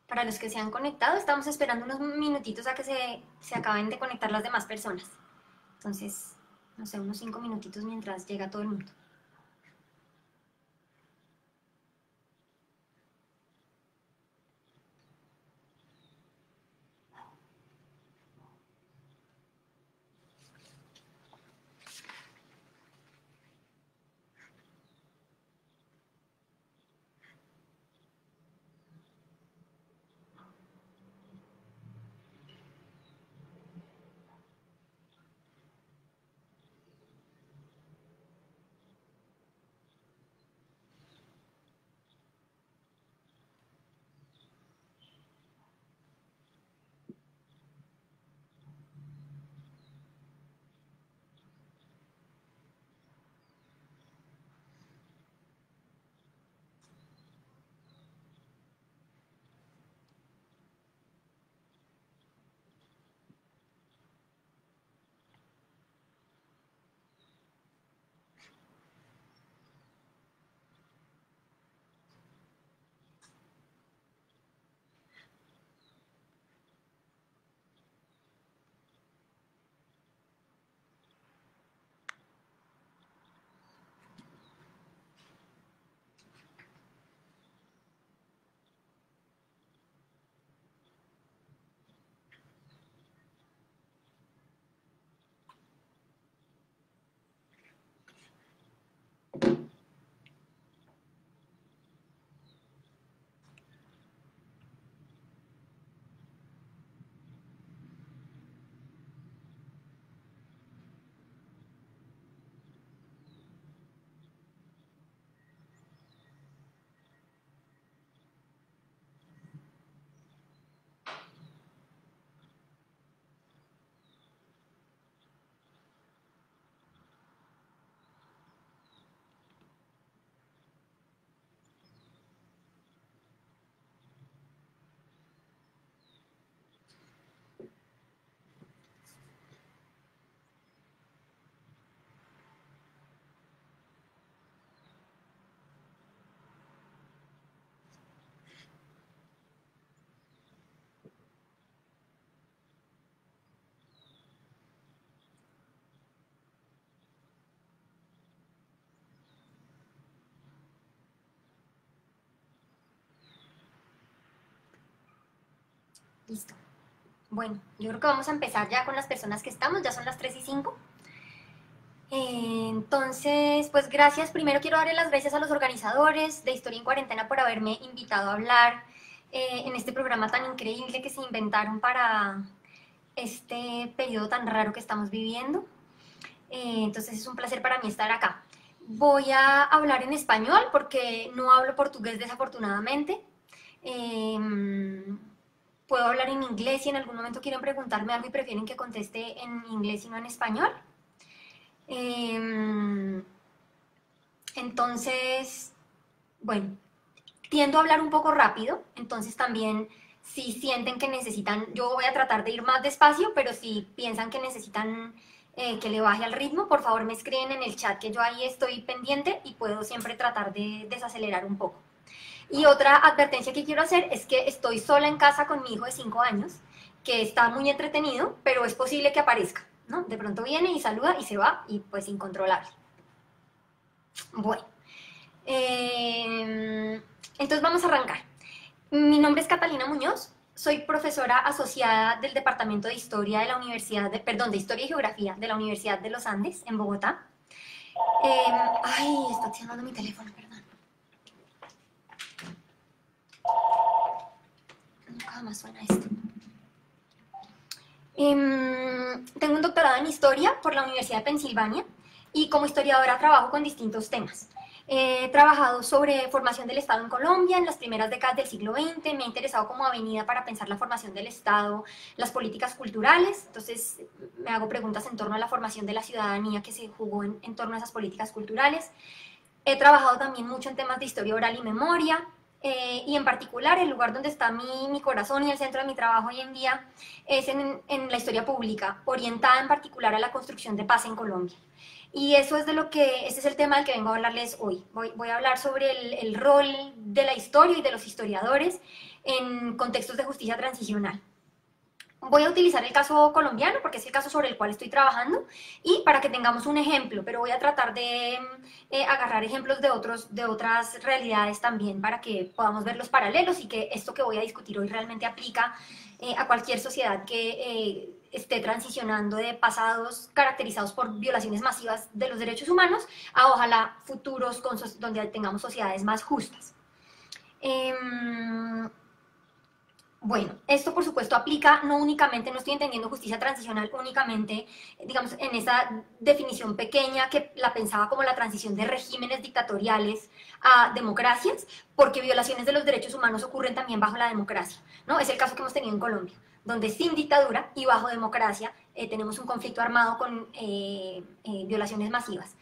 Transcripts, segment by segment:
Para los que se han conectado, estamos esperando unos minutitos a que se acaben de conectar las demás personas. Entonces, no sé, unos 5 minutitos mientras llega todo el mundo. Listo. Bueno, yo creo que vamos a empezar ya con las personas que estamos, ya son las 3:05. Entonces, pues gracias. Primero quiero darle las gracias a los organizadores de Historia en Cuarentena por haberme invitado a hablar en este programa tan increíble que se inventaron para este periodo tan raro que estamos viviendo. Entonces es un placer para mí estar acá. Voy a hablar en español porque no hablo portugués desafortunadamente. Puedo hablar en inglés si en algún momento quieren preguntarme algo y prefieren que conteste en inglés y no en español. Eh, entonces, bueno, tiendo a hablar un poco rápido, entonces también si sienten que necesitan, yo voy a tratar de ir más despacio, pero si piensan que necesitan que le baje al ritmo, por favor me escriben en el chat que yo ahí estoy pendiente y puedo siempre tratar de desacelerar un poco. Y otra advertencia que quiero hacer es que estoy sola en casa con mi hijo de 5 años, que está muy entretenido, pero es posible que aparezca, ¿no? De pronto viene y saluda y se va y pues incontrolable. Bueno, entonces vamos a arrancar. Mi nombre es Catalina Muñoz, soy profesora asociada del Departamento de Historia de la Universidad, de Historia y Geografía de la Universidad de los Andes, en Bogotá. Ay, está sonando mi teléfono, perdón. Nunca jamás suena esto. Tengo un doctorado en Historia por la Universidad de Pensilvania y como historiadora trabajo con distintos temas. He trabajado sobre formación del Estado en Colombia en las primeras décadas del siglo XX, me ha interesado como avenida para pensar la formación del Estado, las políticas culturales, entonces me hago preguntas en torno a la formación de la ciudadanía que se jugó en torno a esas políticas culturales. He trabajado también mucho en temas de historia oral y memoria, y en particular el lugar donde está mi corazón y el centro de mi trabajo hoy en día es en la historia pública, orientada en particular a la construcción de paz en Colombia. Y eso es ese es el tema del que vengo a hablarles hoy. Voy a hablar sobre el rol de la historia y de los historiadores en contextos de justicia transicional. Voy a utilizar el caso colombiano porque es el caso sobre el cual estoy trabajando y para que tengamos un ejemplo, pero voy a tratar de agarrar ejemplos de otras realidades también para que podamos ver los paralelos y que esto que voy a discutir hoy realmente aplica a cualquier sociedad que esté transicionando de pasados caracterizados por violaciones masivas de los derechos humanos a ojalá futuros donde tengamos sociedades más justas. Bueno, esto por supuesto aplica no únicamente, no estoy entendiendo justicia transicional únicamente, digamos, en esa definición pequeña que la pensaba como la transición de regímenes dictatoriales a democracias, porque violaciones de los derechos humanos ocurren también bajo la democracia, ¿no? Es el caso que hemos tenido en Colombia, donde sin dictadura y bajo democracia tenemos un conflicto armado con violaciones masivas.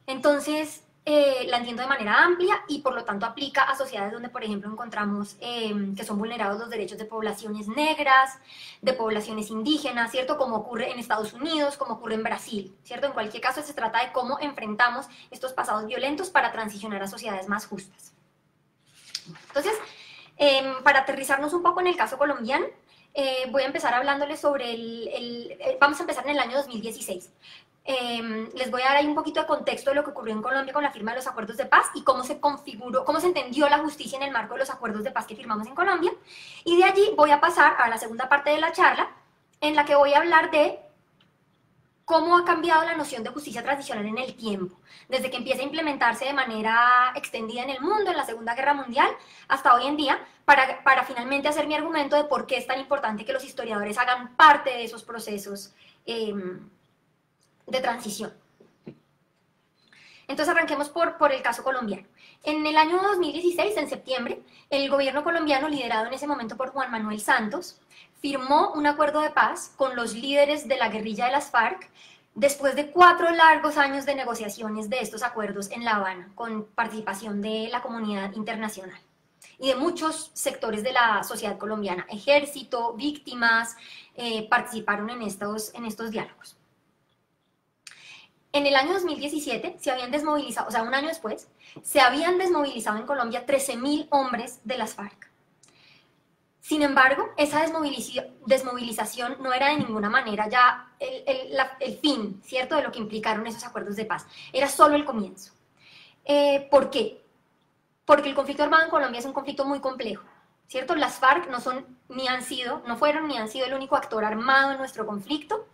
Entonces, la entiendo de manera amplia y por lo tanto aplica a sociedades donde, por ejemplo, encontramos que son vulnerados los derechos de poblaciones negras, de poblaciones indígenas, ¿cierto? Como ocurre en Estados Unidos, como ocurre en Brasil, ¿cierto? En cualquier caso se trata de cómo enfrentamos estos pasados violentos para transicionar a sociedades más justas. Entonces, para aterrizarnos un poco en el caso colombiano, voy a empezar hablándoles sobre vamos a empezar en el año 2016. Les voy a dar ahí un poquito de contexto de lo que ocurrió en Colombia con la firma de los acuerdos de paz y cómo se configuró, cómo se entendió la justicia en el marco de los acuerdos de paz que firmamos en Colombia. Y de allí voy a pasar a la segunda parte de la charla, en la que voy a hablar de cómo ha cambiado la noción de justicia transicional en el tiempo, desde que empieza a implementarse de manera extendida en el mundo, en la Segunda Guerra Mundial, hasta hoy en día, para finalmente hacer mi argumento de por qué es tan importante que los historiadores hagan parte de esos procesos de transición. Entonces arranquemos por el caso colombiano. En el año 2016, en septiembre, el gobierno colombiano, liderado en ese momento por Juan Manuel Santos, firmó un acuerdo de paz con los líderes de la guerrilla de las FARC, después de 4 largos años de negociaciones de estos acuerdos en La Habana, con participación de la comunidad internacional y de muchos sectores de la sociedad colombiana, ejército, víctimas, participaron en estos diálogos. En el año 2017 se habían desmovilizado, o sea, un año después, se habían desmovilizado en Colombia 13.000 hombres de las FARC. Sin embargo, esa desmovilización no era de ninguna manera ya el fin, ¿cierto?, de lo que implicaron esos acuerdos de paz. Era solo el comienzo. ¿Por qué? Porque el conflicto armado en Colombia es un conflicto muy complejo, ¿cierto? Las FARC no fueron ni han sido el único actor armado en nuestro conflicto.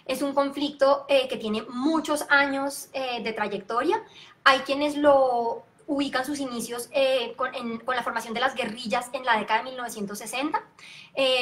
Es un conflicto que tiene muchos años de trayectoria. Hay quienes lo ubican sus inicios con la formación de las guerrillas en la década de 1960,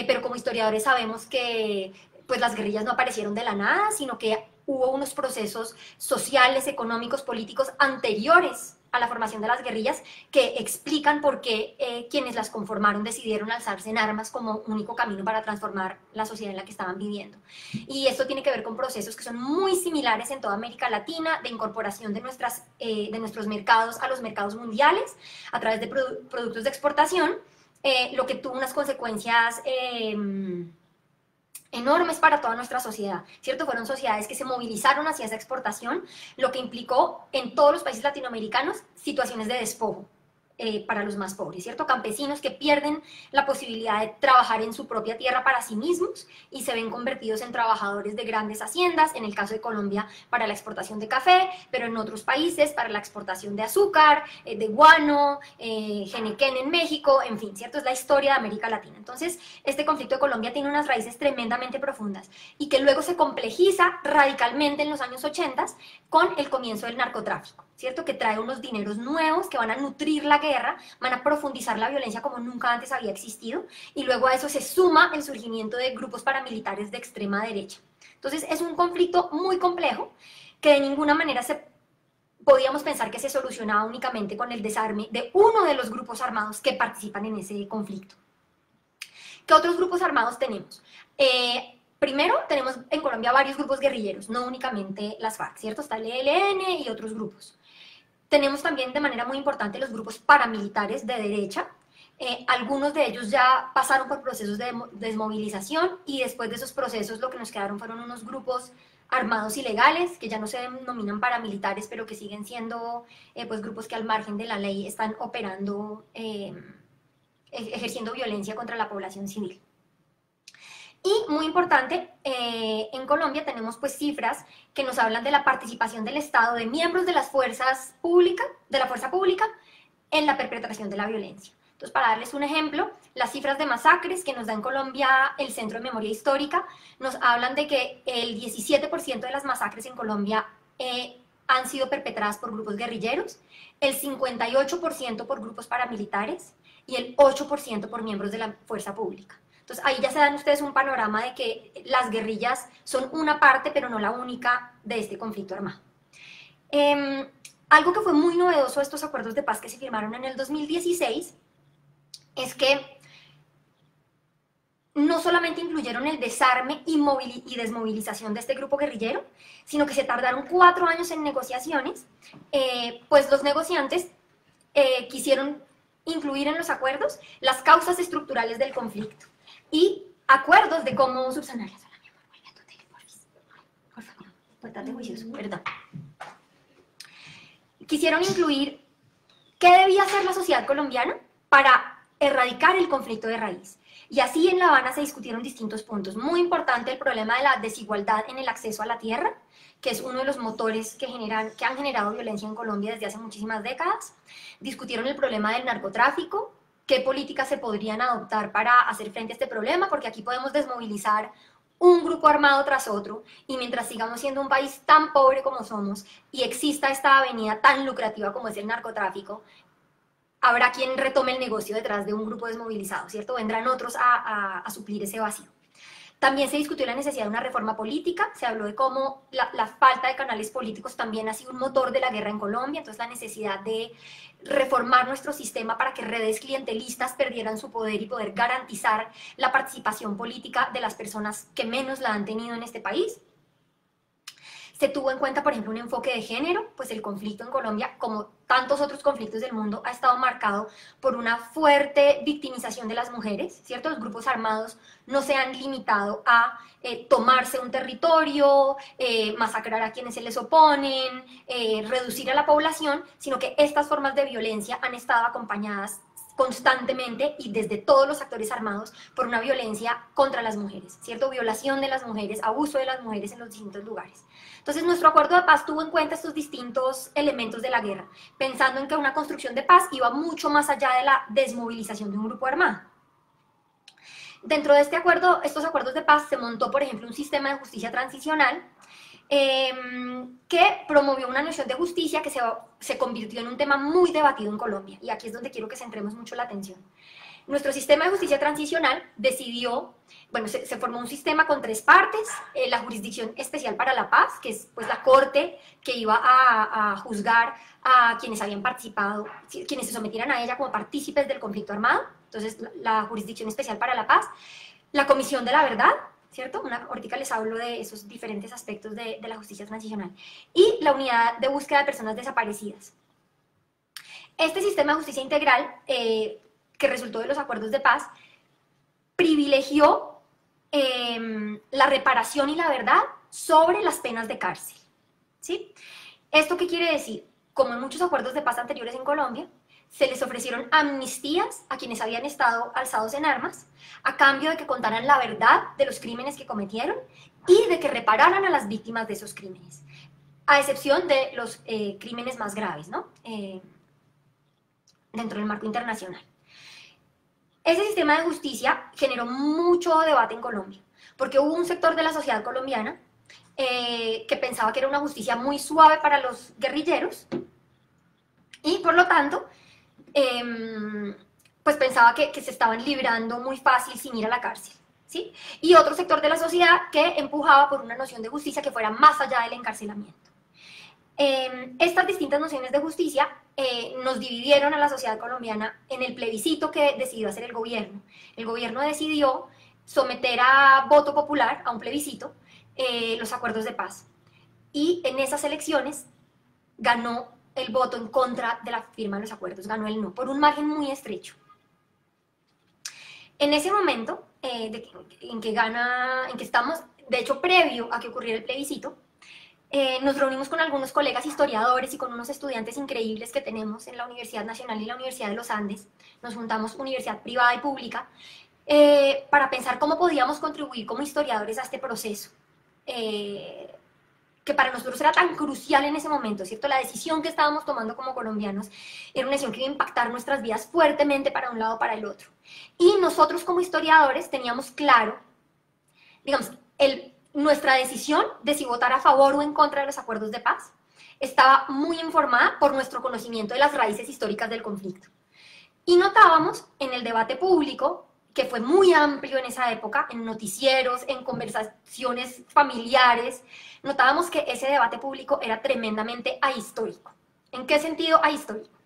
pero como historiadores sabemos que pues, las guerrillas no aparecieron de la nada, sino que hubo unos procesos sociales, económicos, políticos anteriores a la formación de las guerrillas que explican por qué quienes las conformaron decidieron alzarse en armas como único camino para transformar la sociedad en la que estaban viviendo. Y esto tiene que ver con procesos que son muy similares en toda América Latina, de incorporación de nuestros mercados a los mercados mundiales a través de productos de exportación, lo que tuvo unas consecuencias enormes para toda nuestra sociedad, ¿cierto? Fueron sociedades que se movilizaron hacia esa exportación, lo que implicó en todos los países latinoamericanos situaciones de despojo para los más pobres, ¿cierto? Campesinos que pierden la posibilidad de trabajar en su propia tierra para sí mismos y se ven convertidos en trabajadores de grandes haciendas, en el caso de Colombia para la exportación de café, pero en otros países para la exportación de azúcar, de guano, Genequén en México, en fin, ¿cierto? Es la historia de América Latina. Entonces, este conflicto de Colombia tiene unas raíces tremendamente profundas y que luego se complejiza radicalmente en los años 80 con el comienzo del narcotráfico, ¿cierto? Que trae unos dineros nuevos que van a nutrir la guerra, van a profundizar la violencia como nunca antes había existido, y luego a eso se suma el surgimiento de grupos paramilitares de extrema derecha. Entonces es un conflicto muy complejo que de ninguna manera podíamos pensar que se solucionaba únicamente con el desarme de uno de los grupos armados que participan en ese conflicto. ¿Qué otros grupos armados tenemos? Primero, tenemos en Colombia varios grupos guerrilleros, no únicamente las FARC, ¿cierto? Está el ELN y otros grupos. Tenemos también de manera muy importante los grupos paramilitares de derecha. Algunos de ellos ya pasaron por procesos de desmovilización y después de esos procesos lo que nos quedaron fueron unos grupos armados ilegales que ya no se denominan paramilitares, pero que siguen siendo pues, grupos que al margen de la ley están operando ejerciendo violencia contra la población civil. Y muy importante, en Colombia tenemos pues cifras que nos hablan de la participación del Estado, de miembros de las fuerzas públicas, de la fuerza pública, en la perpetración de la violencia. Entonces, para darles un ejemplo, las cifras de masacres que nos da en Colombia el Centro de Memoria Histórica nos hablan de que el 17% de las masacres en Colombia han sido perpetradas por grupos guerrilleros, el 58% por grupos paramilitares y el 8% por miembros de la fuerza pública. Entonces ahí ya se dan ustedes un panorama de que las guerrillas son una parte, pero no la única, de este conflicto armado. Algo que fue muy novedoso de estos acuerdos de paz que se firmaron en el 2016 es que no solamente incluyeron el desarme y desmovilización de este grupo guerrillero, sino que se tardaron 4 años en negociaciones, pues los negociantes quisieron incluir en los acuerdos las causas estructurales del conflicto y acuerdos de cómo subsanarlas. Hola, mi amor, vuelve a tu tele, por favor. Portate juicioso, perdón. Quisieron incluir qué debía hacer la sociedad colombiana para erradicar el conflicto de raíz. Y así en La Habana se discutieron distintos puntos. Muy importante el problema de la desigualdad en el acceso a la tierra, que es uno de los motores que han generado violencia en Colombia desde hace muchísimas décadas. Discutieron el problema del narcotráfico, qué políticas se podrían adoptar para hacer frente a este problema, porque aquí podemos desmovilizar un grupo armado tras otro, y mientras sigamos siendo un país tan pobre como somos, y exista esta avenida tan lucrativa como es el narcotráfico, habrá quien retome el negocio detrás de un grupo desmovilizado, ¿cierto? Vendrán otros a suplir ese vacío. También se discutió la necesidad de una reforma política, se habló de cómo la falta de canales políticos también ha sido un motor de la guerra en Colombia, entonces la necesidad de reformar nuestro sistema para que redes clientelistas perdieran su poder y poder garantizar la participación política de las personas que menos la han tenido en este país. Se tuvo en cuenta, por ejemplo, un enfoque de género, pues el conflicto en Colombia, como tantos otros conflictos del mundo, ha estado marcado por una fuerte victimización de las mujeres, ¿cierto? Los grupos armados no se han limitado a tomarse un territorio, masacrar a quienes se les oponen, reducir a la población, sino que estas formas de violencia han estado acompañadas constantemente y desde todos los actores armados por una violencia contra las mujeres, ¿cierto? Violación de las mujeres, abuso de las mujeres en los distintos lugares. Entonces, nuestro acuerdo de paz tuvo en cuenta estos distintos elementos de la guerra, pensando en que una construcción de paz iba mucho más allá de la desmovilización de un grupo armado. Dentro de estos acuerdos de paz se montó, por ejemplo, un sistema de justicia transicional que promovió una noción de justicia que se convirtió en un tema muy debatido en Colombia, y aquí es donde quiero que centremos mucho la atención. Nuestro sistema de justicia transicional decidió, bueno, se formó un sistema con 3 partes, la Jurisdicción Especial para la Paz, que es pues la corte que iba a juzgar a quienes habían participado, quienes se sometieran a ella como partícipes del conflicto armado, entonces la Jurisdicción Especial para la Paz, la Comisión de la Verdad, ¿cierto? Ahorita les hablo de esos diferentes aspectos de la justicia transicional, y la Unidad de Búsqueda de Personas Desaparecidas. Este sistema de justicia integral, que resultó de los acuerdos de paz, privilegió la reparación y la verdad sobre las penas de cárcel, ¿sí? ¿Esto qué quiere decir? Como en muchos acuerdos de paz anteriores en Colombia, se les ofrecieron amnistías a quienes habían estado alzados en armas, a cambio de que contaran la verdad de los crímenes que cometieron y de que repararan a las víctimas de esos crímenes, a excepción de los crímenes más graves, ¿no? Dentro del marco internacional. Ese sistema de justicia generó mucho debate en Colombia, porque hubo un sector de la sociedad colombiana que pensaba que era una justicia muy suave para los guerrilleros y por lo tanto pues pensaba que se estaban librando muy fácil sin ir a la cárcel, ¿sí? Y otro sector de la sociedad que empujaba por una noción de justicia que fuera más allá del encarcelamiento. Estas distintas nociones de justicia nos dividieron a la sociedad colombiana en el plebiscito que decidió hacer el gobierno. El gobierno decidió someter a voto popular, a un plebiscito, los acuerdos de paz. Y en esas elecciones ganó el voto en contra de la firma de los acuerdos, ganó el no, por un margen muy estrecho. En ese momento en que estamos, de hecho previo a que ocurriera el plebiscito, Nos reunimos con algunos colegas historiadores y con unos estudiantes increíbles que tenemos en la Universidad Nacional y la Universidad de los Andes. Nos juntamos universidad privada y pública para pensar cómo podíamos contribuir como historiadores a este proceso, que para nosotros era tan crucial en ese momento, ¿cierto? La decisión que estábamos tomando como colombianos era una decisión que iba a impactar nuestras vidas fuertemente para un lado o para el otro. Y nosotros como historiadores teníamos claro, digamos, nuestra decisión de si votar a favor o en contra de los acuerdos de paz estaba muy informada por nuestro conocimiento de las raíces históricas del conflicto. Y notábamos en el debate público, que fue muy amplio en esa época, en noticieros, en conversaciones familiares, notábamos que ese debate público era tremendamente ahistórico. ¿En qué sentido ahistórico?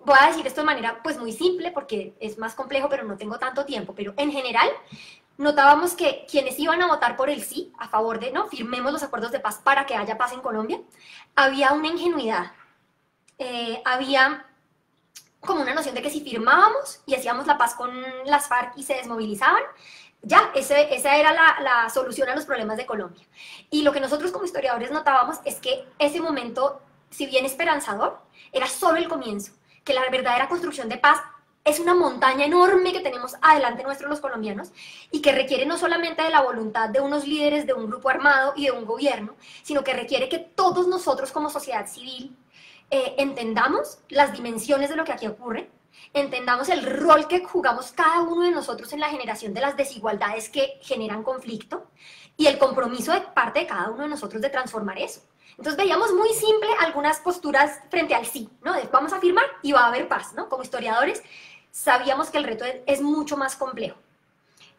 Voy a decir esto de manera pues muy simple porque es más complejo, pero no tengo tanto tiempo, pero en general notábamos que quienes iban a votar por el sí, a favor de, no, firmemos los acuerdos de paz para que haya paz en Colombia, había una ingenuidad, había como una noción de que si firmábamos y hacíamos la paz con las FARC y se desmovilizaban, ya, esa era la solución a los problemas de Colombia. Y lo que nosotros como historiadores notábamos es que ese momento, si bien esperanzador, era solo el comienzo, que la verdadera construcción de paz es una montaña enorme que tenemos adelante nuestros los colombianos y que requiere no solamente de la voluntad de unos líderes, de un grupo armado y de un gobierno, sino que requiere que todos nosotros como sociedad civil entendamos las dimensiones de lo que aquí ocurre, entendamos el rol que jugamos cada uno de nosotros en la generación de las desigualdades que generan conflicto y el compromiso de parte de cada uno de nosotros de transformar eso. Entonces veíamos muy simple algunas posturas frente al sí, ¿no? De vamos a firmar y va a haber paz, ¿no? Como historiadores sabíamos que el reto es mucho más complejo.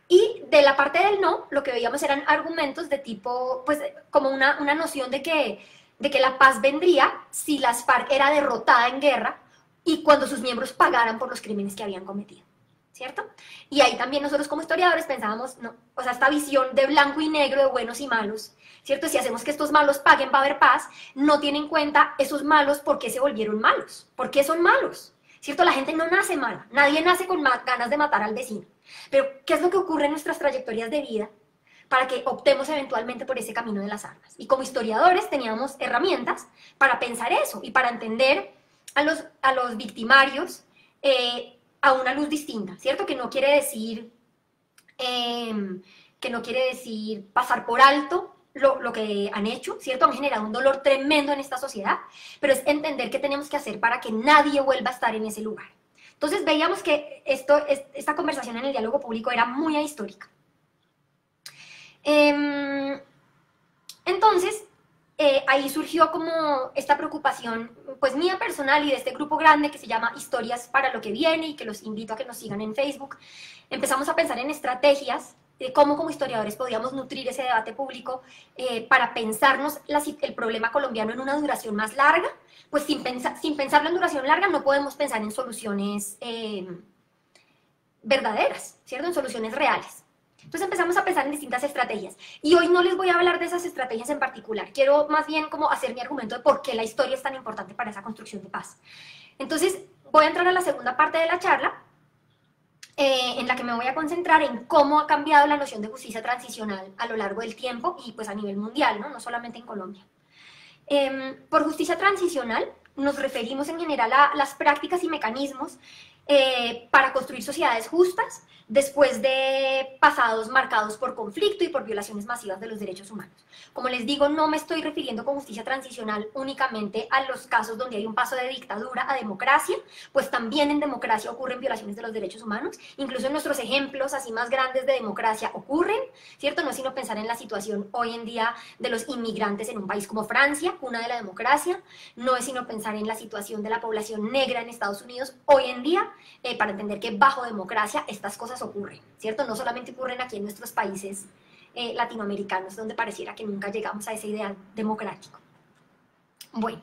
Y de la parte del no, lo que veíamos eran argumentos de tipo, pues como una noción de que la paz vendría si las FARC era derrotada en guerra y cuando sus miembros pagaran por los crímenes que habían cometido, ¿cierto? Y ahí también nosotros como historiadores pensábamos, no, o sea, esta visión de blanco y negro, de buenos y malos, ¿cierto? Si hacemos que estos malos paguen va a haber paz, no tiene en cuenta esos malos por qué se volvieron malos, por qué son malos, ¿cierto? La gente no nace mala, nadie nace con ganas de matar al vecino, pero ¿qué es lo que ocurre en nuestras trayectorias de vida para que optemos eventualmente por ese camino de las armas? Y como historiadores teníamos herramientas para pensar eso y para entender a los victimarios a una luz distinta, ¿cierto? Que no quiere decir pasar por alto lo que han hecho, ¿cierto? Han generado un dolor tremendo en esta sociedad, pero es entender qué tenemos que hacer para que nadie vuelva a estar en ese lugar. Entonces veíamos que esta conversación en el diálogo público era muy ahistórica. Entonces, ahí surgió como esta preocupación, pues mía personal y de este grupo grande que se llama Historias para lo que viene y que los invito a que nos sigan en Facebook. Empezamos a pensar en estrategias de cómo como historiadores podíamos nutrir ese debate público para pensarnos el problema colombiano en una duración más larga, pues sin pensarlo en duración larga no podemos pensar en soluciones verdaderas, ¿cierto? En soluciones reales. Entonces empezamos a pensar en distintas estrategias. Y hoy no les voy a hablar de esas estrategias en particular. Quiero más bien como hacer mi argumento de por qué la historia es tan importante para esa construcción de paz. Entonces voy a entrar a la segunda parte de la charla, en la que me voy a concentrar en cómo ha cambiado la noción de justicia transicional a lo largo del tiempo y pues a nivel mundial, no solamente en Colombia. Por justicia transicional nos referimos en general a las prácticas y mecanismos para construir sociedades justas después de pasados marcados por conflicto y por violaciones masivas de los derechos humanos. Como les digo, no me estoy refiriendo con justicia transicional únicamente a los casos donde hay un paso de dictadura a democracia, pues también en democracia ocurren violaciones de los derechos humanos, incluso en nuestros ejemplos así más grandes de democracia ocurren, ¿cierto? No es sino pensar en la situación hoy en día de los inmigrantes en un país como Francia, cuna de la democracia, no es sino pensar en la situación de la población negra en Estados Unidos hoy en día, para entender que bajo democracia estas cosas ocurren, ¿cierto? No solamente ocurren aquí en nuestros países latinoamericanos, donde pareciera que nunca llegamos a ese ideal democrático. Bueno,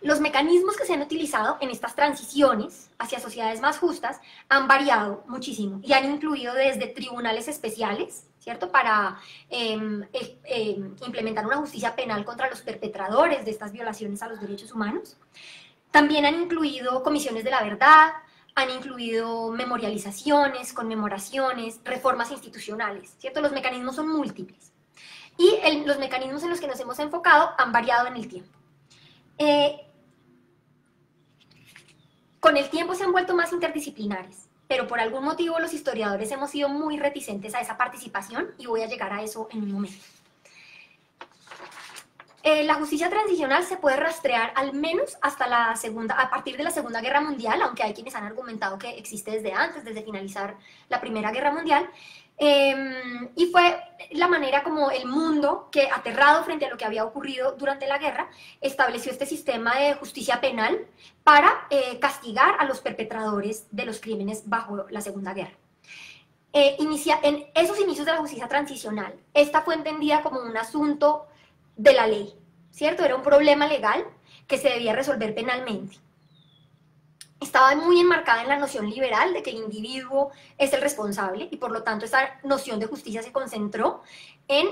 los mecanismos que se han utilizado en estas transiciones hacia sociedades más justas han variado muchísimo y han incluido desde tribunales especiales, ¿cierto? Para implementar una justicia penal contra los perpetradores de estas violaciones a los derechos humanos. También han incluido comisiones de la verdad, han incluido memorializaciones, conmemoraciones, reformas institucionales, ¿cierto? Los mecanismos son múltiples. y los mecanismos en los que nos hemos enfocado han variado en el tiempo. Con el tiempo se han vuelto más interdisciplinares, pero por algún motivo los historiadores hemos sido muy reticentes a esa participación y voy a llegar a eso en un momento. La justicia transicional se puede rastrear al menos hasta a partir de la Segunda Guerra Mundial, aunque hay quienes han argumentado que existe desde antes, desde finalizar la Primera Guerra Mundial, y fue la manera como el mundo, que aterrado frente a lo que había ocurrido durante la guerra, estableció este sistema de justicia penal para castigar a los perpetradores de los crímenes bajo la Segunda Guerra. En esos inicios de la justicia transicional, esta fue entendida como un asunto de la ley, ¿cierto? Era un problema legal que se debía resolver penalmente. Estaba muy enmarcada en la noción liberal de que el individuo es el responsable y por lo tanto esa noción de justicia se concentró en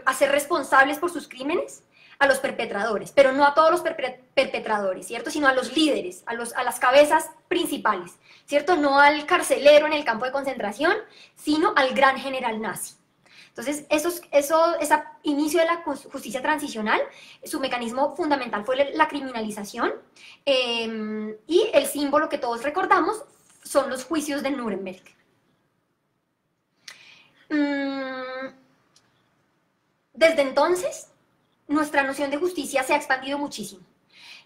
hacer responsables por sus crímenes a los perpetradores, pero no a todos los perpetradores, ¿cierto? Sino a los líderes, a las cabezas principales, ¿cierto? No al carcelero en el campo de concentración, sino al gran general nazi. Entonces, ese inicio de la justicia transicional, su mecanismo fundamental fue la criminalización, y el símbolo que todos recordamos son los juicios de Nuremberg. Desde entonces, nuestra noción de justicia se ha expandido muchísimo.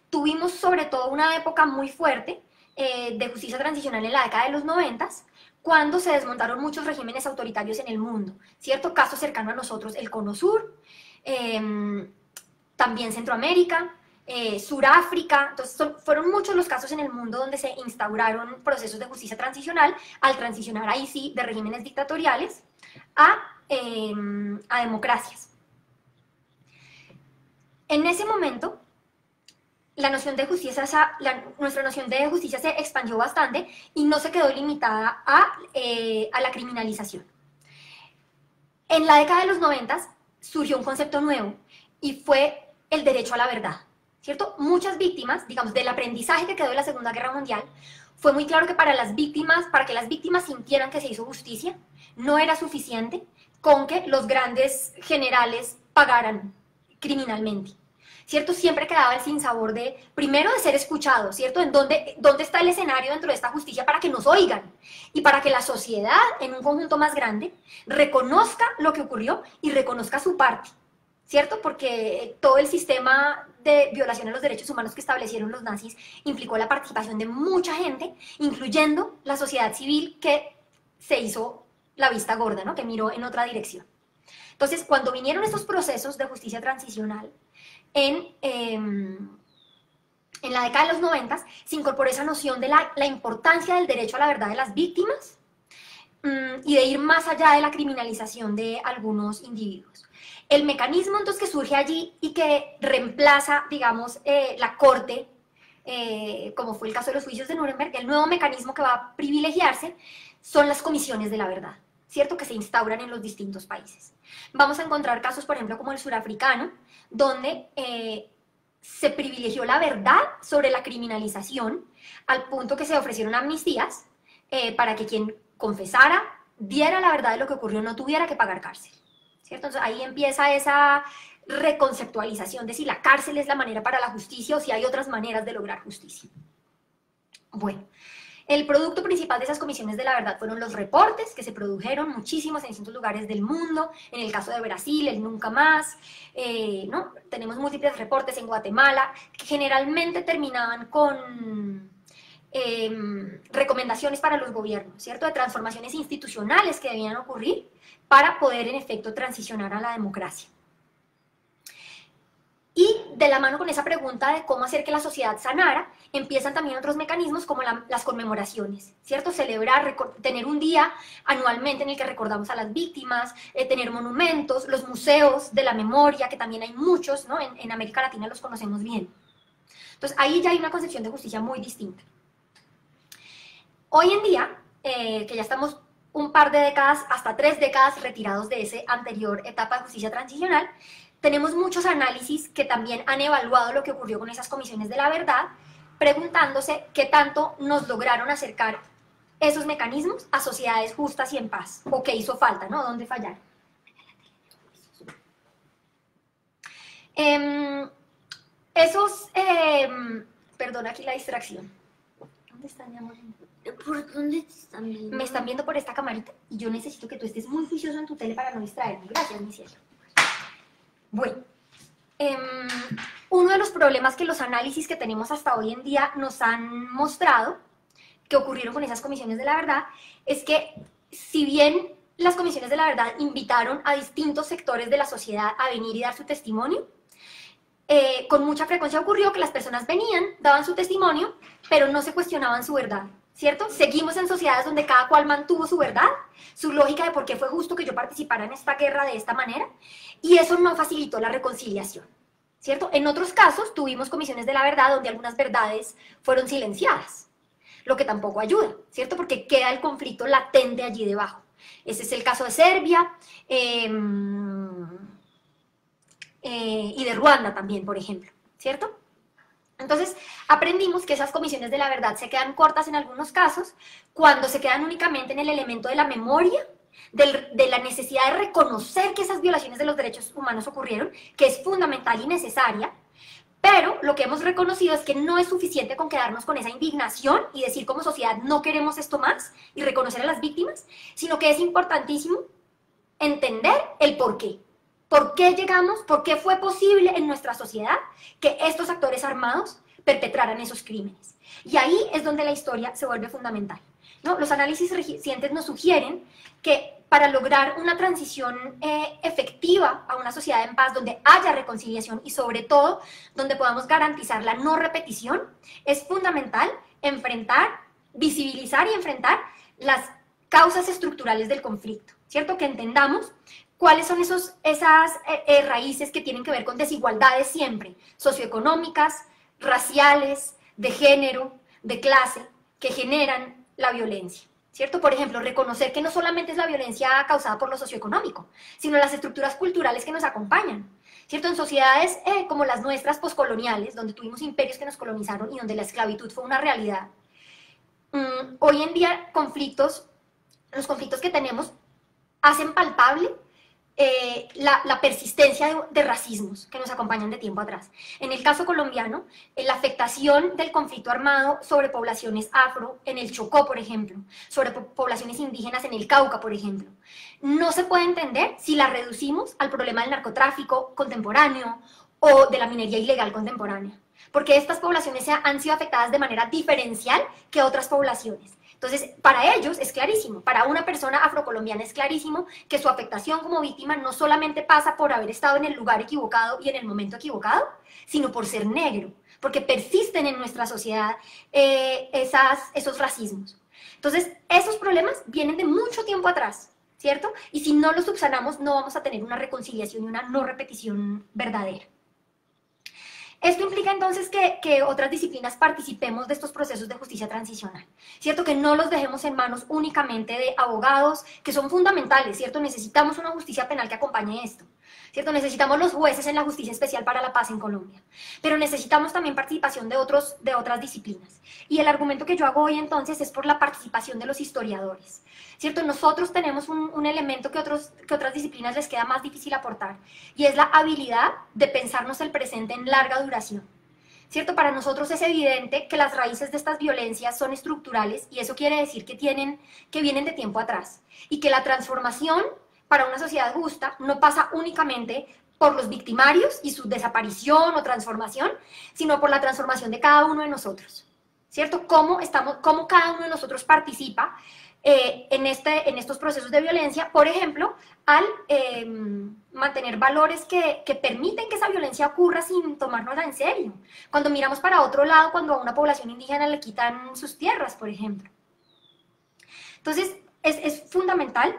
Tuvimos sobre todo una época muy fuerte de justicia transicional en la década de los 90, cuando se desmontaron muchos regímenes autoritarios en el mundo, ¿cierto? Caso cercano a nosotros, el Cono Sur, también Centroamérica, Suráfrica. Entonces fueron muchos los casos en el mundo donde se instauraron procesos de justicia transicional, al transicionar ahí sí de regímenes dictatoriales a democracias. En ese momento, nuestra noción de justicia se expandió bastante y no se quedó limitada a la criminalización. En la década de los 90 surgió un concepto nuevo y fue el derecho a la verdad, ¿cierto? Muchas víctimas, digamos, del aprendizaje que quedó de la Segunda Guerra Mundial, fue muy claro que para que las víctimas sintieran que se hizo justicia, no era suficiente con que los grandes generales pagaran criminalmente, ¿cierto? Siempre quedaba el sinsabor primero de ser escuchado, ¿cierto? ¿En dónde está el escenario dentro de esta justicia para que nos oigan? Y para que la sociedad, en un conjunto más grande, reconozca lo que ocurrió y reconozca su parte, ¿cierto? Porque todo el sistema de violación a los derechos humanos que establecieron los nazis implicó la participación de mucha gente, incluyendo la sociedad civil, que se hizo la vista gorda, ¿no? Que miró en otra dirección. Entonces, cuando vinieron estos procesos de justicia transicional, en la década de los 90 se incorporó esa noción de la importancia del derecho a la verdad de las víctimas y de ir más allá de la criminalización de algunos individuos. El mecanismo entonces que surge allí y que reemplaza, digamos, la corte, como fue el caso de los juicios de Nuremberg, el nuevo mecanismo que va a privilegiarse son las comisiones de la verdad, ¿cierto? Que se instauran en los distintos países. Vamos a encontrar casos, por ejemplo, como el surafricano, donde se privilegió la verdad sobre la criminalización, al punto que se ofrecieron amnistías para que quien confesara, diera la verdad de lo que ocurrió, no tuviera que pagar cárcel, ¿cierto? Entonces ahí empieza esa reconceptualización de si la cárcel es la manera para la justicia o si hay otras maneras de lograr justicia. Bueno, el producto principal de esas comisiones de la verdad fueron los reportes, que se produjeron muchísimos en distintos lugares del mundo. En el caso de Brasil, el Nunca Más, ¿no? Tenemos múltiples reportes en Guatemala, que generalmente terminaban con recomendaciones para los gobiernos, ¿cierto? De transformaciones institucionales que debían ocurrir para poder, en efecto, transicionar a la democracia. Y de la mano con esa pregunta de cómo hacer que la sociedad sanara, empiezan también otros mecanismos como las conmemoraciones, ¿cierto? Celebrar, tener un día anualmente en el que recordamos a las víctimas, tener monumentos, los museos de la memoria, que también hay muchos, ¿no? En América Latina los conocemos bien. Entonces ahí ya hay una concepción de justicia muy distinta. Hoy en día, que ya estamos un par de décadas, hasta 3 décadas retirados de esa anterior etapa de justicia transicional, tenemos muchos análisis que también han evaluado lo que ocurrió con esas comisiones de la verdad, preguntándose qué tanto nos lograron acercar esos mecanismos a sociedades justas y en paz, o qué hizo falta, ¿no? ¿Dónde fallaron? Em, perdón, aquí la distracción. ¿Dónde están, mi amor? ¿Por dónde te están viendo? Me están viendo por esta camarita y yo necesito que tú estés muy juicioso en tu tele para no distraerme. Gracias, mi cielo. Bueno, uno de los problemas que los análisis que tenemos hasta hoy en día nos han mostrado, que ocurrieron con esas comisiones de la verdad, es que si bien las comisiones de la verdad invitaron a distintos sectores de la sociedad a venir y dar su testimonio, con mucha frecuencia ocurrió que las personas venían, daban su testimonio, pero no se cuestionaban su verdad. ¿Cierto? Seguimos en sociedades donde cada cual mantuvo su verdad, su lógica de por qué fue justo que yo participara en esta guerra de esta manera, y eso no facilitó la reconciliación, ¿cierto? En otros casos tuvimos comisiones de la verdad donde algunas verdades fueron silenciadas, lo que tampoco ayuda, ¿cierto? Porque queda el conflicto latente allí debajo. Ese es el caso de Serbia y de Ruanda también, por ejemplo, ¿cierto? Entonces, aprendimos que esas comisiones de la verdad se quedan cortas en algunos casos cuando se quedan únicamente en el elemento de la memoria, de la necesidad de reconocer que esas violaciones de los derechos humanos ocurrieron, que es fundamental y necesaria, pero lo que hemos reconocido es que no es suficiente con quedarnos con esa indignación y decir como sociedad no queremos esto más y reconocer a las víctimas, sino que es importantísimo entender el por qué. ¿Por qué llegamos? ¿Por qué fue posible en nuestra sociedad que estos actores armados perpetraran esos crímenes? Y ahí es donde la historia se vuelve fundamental, ¿no? Los análisis recientes nos sugieren que para lograr una transición efectiva a una sociedad en paz, donde haya reconciliación y sobre todo donde podamos garantizar la no repetición, es fundamental enfrentar, visibilizar y enfrentar las causas estructurales del conflicto, ¿cierto? Que entendamos cuáles son esas raíces que tienen que ver con desigualdades siempre, socioeconómicas, raciales, de género, de clase, que generan la violencia, ¿cierto? Por ejemplo, reconocer que no solamente es la violencia causada por lo socioeconómico, sino las estructuras culturales que nos acompañan, ¿cierto? En sociedades como las nuestras poscoloniales, donde tuvimos imperios que nos colonizaron y donde la esclavitud fue una realidad, hoy en día los conflictos que tenemos hacen palpable la persistencia de racismos que nos acompañan de tiempo atrás. En el caso colombiano, la afectación del conflicto armado sobre poblaciones afro en el Chocó, por ejemplo, sobre poblaciones indígenas en el Cauca, por ejemplo, no se puede entender si la reducimos al problema del narcotráfico contemporáneo o de la minería ilegal contemporánea, porque estas poblaciones han sido afectadas de manera diferencial que otras poblaciones. Entonces, para ellos es clarísimo, para una persona afrocolombiana es clarísimo que su afectación como víctima no solamente pasa por haber estado en el lugar equivocado y en el momento equivocado, sino por ser negro, porque persisten en nuestra sociedad esos racismos. Entonces, esos problemas vienen de mucho tiempo atrás, ¿cierto? Y si no los subsanamos, no vamos a tener una reconciliación y una no repetición verdadera. Esto implica entonces que otras disciplinas participemos de estos procesos de justicia transicional, ¿cierto? Que no los dejemos en manos únicamente de abogados, que son fundamentales, ¿cierto? Necesitamos una justicia penal que acompañe esto, ¿cierto? Necesitamos los jueces en la Justicia Especial para la Paz en Colombia, pero necesitamos también participación de otras disciplinas. Y el argumento que yo hago hoy entonces es por la participación de los historiadores, ¿cierto? Nosotros tenemos un elemento que otras disciplinas les queda más difícil aportar, y es la habilidad de pensarnos el presente en larga duración, ¿cierto? Para nosotros es evidente que las raíces de estas violencias son estructurales, y eso quiere decir que vienen de tiempo atrás, y que la transformación para una sociedad justa no pasa únicamente por los victimarios y su desaparición o transformación, sino por la transformación de cada uno de nosotros, ¿cierto? Cómo cada uno de nosotros participa en estos procesos de violencia, por ejemplo, al mantener valores que permiten que esa violencia ocurra sin tomárnosla en serio. Cuando miramos para otro lado, cuando a una población indígena le quitan sus tierras, por ejemplo. Entonces, es fundamental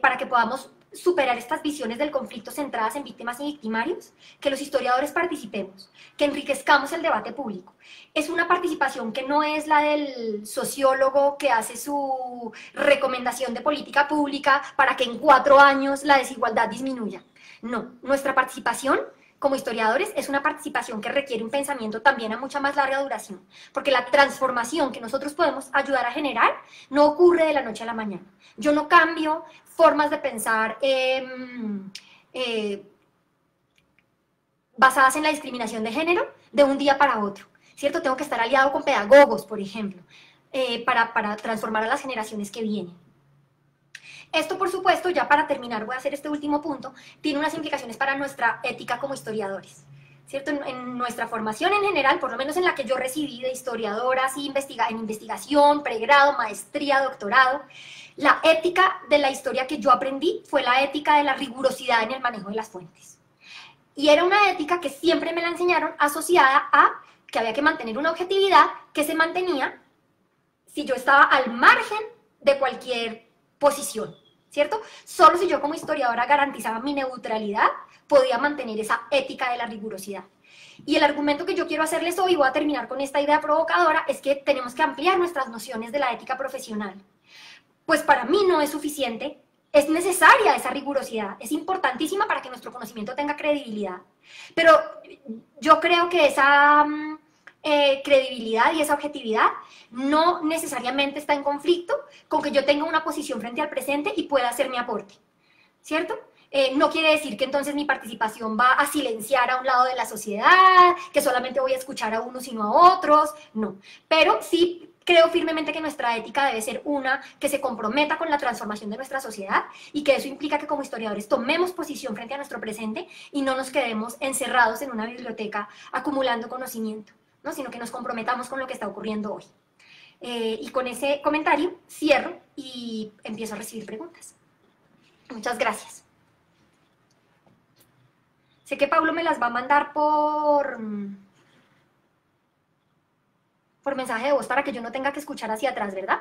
para que podamos superar estas visiones del conflicto centradas en víctimas y victimarios, que los historiadores participemos, que enriquezcamos el debate público. Es una participación que no es la del sociólogo que hace su recomendación de política pública para que en 4 años la desigualdad disminuya. No, nuestra participación como historiadores es una participación que requiere un pensamiento también a mucha más larga duración, porque la transformación que nosotros podemos ayudar a generar no ocurre de la noche a la mañana. Yo no cambio formas de pensar basadas en la discriminación de género de un día para otro, ¿cierto? Tengo que estar aliado con pedagogos, por ejemplo, para transformar a las generaciones que vienen. Esto, por supuesto, ya para terminar, voy a hacer este último punto, tiene unas implicaciones para nuestra ética como historiadores, ¿cierto? En nuestra formación en general, por lo menos en la que yo recibí de historiadora, así, en investigación, pregrado, maestría, doctorado, la ética de la historia que yo aprendí fue la ética de la rigurosidad en el manejo de las fuentes. Y era una ética que siempre me la enseñaron asociada a que había que mantener una objetividad que se mantenía si yo estaba al margen de cualquier posición, ¿cierto? Solo si yo como historiadora garantizaba mi neutralidad, podía mantener esa ética de la rigurosidad. Y el argumento que yo quiero hacerles hoy, voy a terminar con esta idea provocadora, es que tenemos que ampliar nuestras nociones de la ética profesional. Pues para mí no es suficiente, es necesaria esa rigurosidad, es importantísima para que nuestro conocimiento tenga credibilidad. Pero yo creo que esa credibilidad y esa objetividad no necesariamente está en conflicto con que yo tenga una posición frente al presente y pueda hacer mi aporte, ¿cierto? No quiere decir que entonces mi participación va a silenciar a un lado de la sociedad, que solamente voy a escuchar a unos y no a otros, no. Pero sí creo firmemente que nuestra ética debe ser una que se comprometa con la transformación de nuestra sociedad y que eso implica que como historiadores tomemos posición frente a nuestro presente y no nos quedemos encerrados en una biblioteca acumulando conocimiento, ¿no? Sino que nos comprometamos con lo que está ocurriendo hoy. Y con ese comentario cierro y empiezo a recibir preguntas. Muchas gracias. Sé que Pablo me las va a mandar por mensaje de voz para que yo no tenga que escuchar hacia atrás, ¿verdad?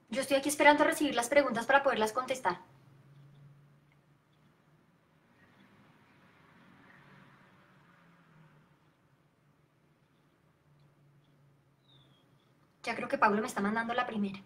Yo estoy aquí esperando a recibir las preguntas para poderlas contestar. Ya creo que Pablo me está mandando la primera.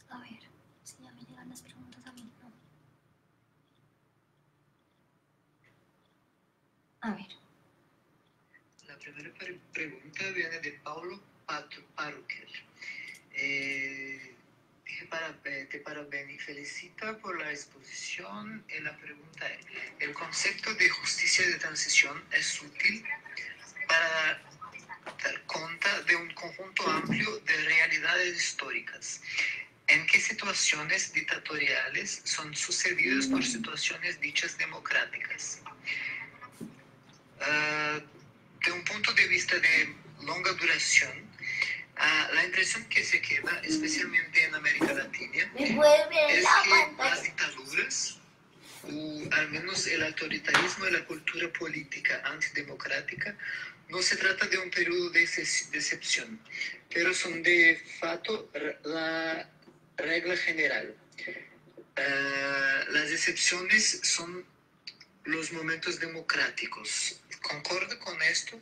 A ver, si ya me llegan las preguntas a mí, no. A ver. La primera pregunta viene de Paulo Paruquel. Te felicita por la exposición. La pregunta es, ¿el concepto de justicia de transición es útil para dar cuenta de un conjunto amplio de realidades históricas? ¿En qué situaciones dictatoriales son sucedidas por situaciones dichas democráticas? De un punto de vista de longa duración, la impresión que se queda, especialmente en América Latina, es que las dictaduras, o al menos el autoritarismo y la cultura política antidemocrática, no se trata de un periodo de excepción, pero son de facto la regla general. Las excepciones son los momentos democráticos. ¿Concorda con esto?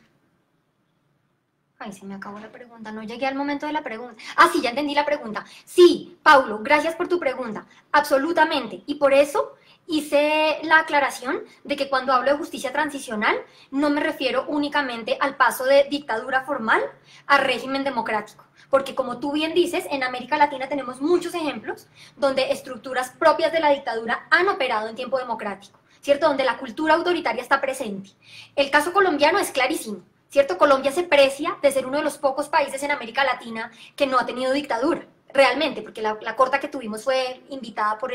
Ay, se me acabó la pregunta, no llegué al momento de la pregunta. Ah, sí, ya entendí la pregunta. Sí, Paulo, gracias por tu pregunta. Absolutamente. Y por eso hice la aclaración de que cuando hablo de justicia transicional no me refiero únicamente al paso de dictadura formal a régimen democrático, porque como tú bien dices, en América Latina tenemos muchos ejemplos donde estructuras propias de la dictadura han operado en tiempo democrático, ¿cierto? Donde la cultura autoritaria está presente. El caso colombiano es clarísimo, ¿cierto? Colombia se precia de ser uno de los pocos países en América Latina que no ha tenido dictadura, realmente, porque la corta que tuvimos fue invitada por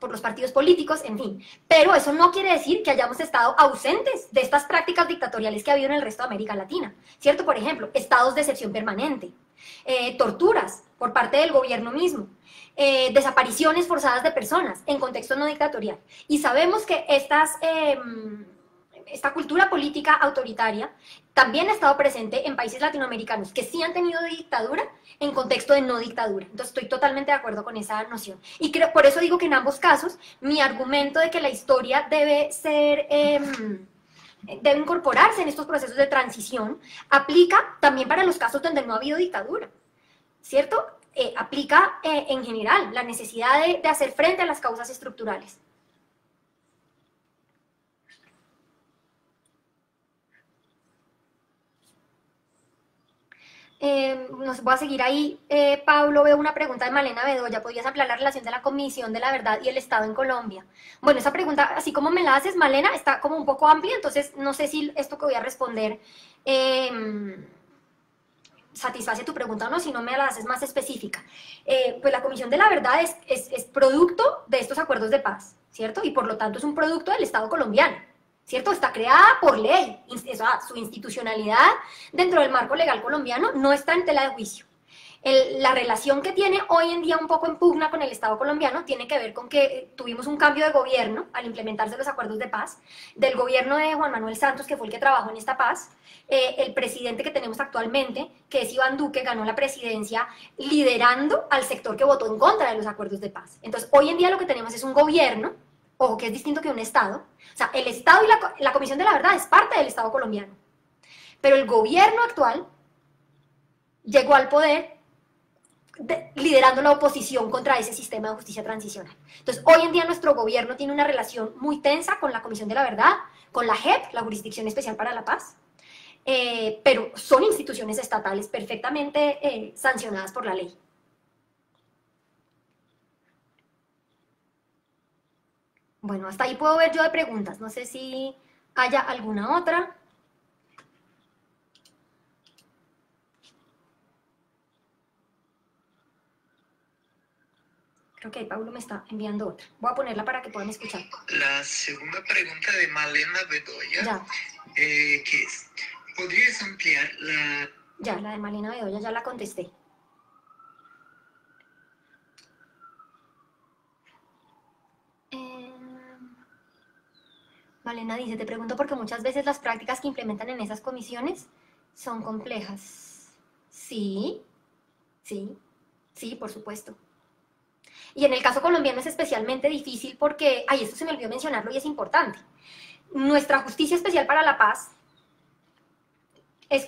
por los partidos políticos, en fin. Pero eso no quiere decir que hayamos estado ausentes de estas prácticas dictatoriales que ha habido en el resto de América Latina, ¿cierto? Por ejemplo, estados de excepción permanente, torturas por parte del gobierno mismo, desapariciones forzadas de personas en contexto no dictatorial. Y sabemos que esta cultura política autoritaria también ha estado presente en países latinoamericanos que sí han tenido dictadura en contexto de no dictadura. Entonces estoy totalmente de acuerdo con esa noción. Y creo, por eso digo que en ambos casos mi argumento de que la historia debe incorporarse en estos procesos de transición aplica también para los casos donde no ha habido dictadura, ¿cierto? Aplica en general la necesidad de hacer frente a las causas estructurales. Voy a seguir ahí. Pablo, veo una pregunta de Malena Bedoya. ¿Podrías ampliar la relación de la Comisión de la Verdad y el Estado en Colombia? Bueno, esa pregunta, así como me la haces, Malena, está como un poco amplia, entonces no sé si esto que voy a responder satisface tu pregunta o no, si no me la haces más específica. Pues la Comisión de la Verdad es producto de estos acuerdos de paz, ¿cierto? Y por lo tanto es un producto del Estado colombiano, ¿cierto? Está creada por ley, su institucionalidad dentro del marco legal colombiano no está en tela de juicio. La relación que tiene hoy en día un poco en pugna con el Estado colombiano tiene que ver con que tuvimos un cambio de gobierno al implementarse los acuerdos de paz, del gobierno de Juan Manuel Santos, que fue el que trabajó en esta paz. El presidente que tenemos actualmente, que es Iván Duque, ganó la presidencia liderando al sector que votó en contra de los acuerdos de paz. Entonces, hoy en día lo que tenemos es un gobierno, ojo, que es distinto que un Estado. O sea, el Estado y la Comisión de la Verdad es parte del Estado colombiano. Pero el gobierno actual llegó al poder liderando la oposición contra ese sistema de justicia transicional. Entonces, hoy en día nuestro gobierno tiene una relación muy tensa con la Comisión de la Verdad, con la JEP, la Jurisdicción Especial para la Paz, pero son instituciones estatales perfectamente sancionadas por la ley. Bueno, hasta ahí puedo ver yo de preguntas. No sé si haya alguna otra. Creo que ahí Pablo me está enviando otra. Voy a ponerla para que puedan escuchar. La segunda pregunta de Malena Bedoya, que es, ¿podrías ampliar la...? Ya, la de Malena Bedoya ya la contesté. Malena dice, te pregunto porque muchas veces las prácticas que implementan en esas comisiones son complejas. Sí, por supuesto. Y en el caso colombiano es especialmente difícil porque, esto se me olvidó mencionarlo y es importante. Nuestra justicia especial para la paz es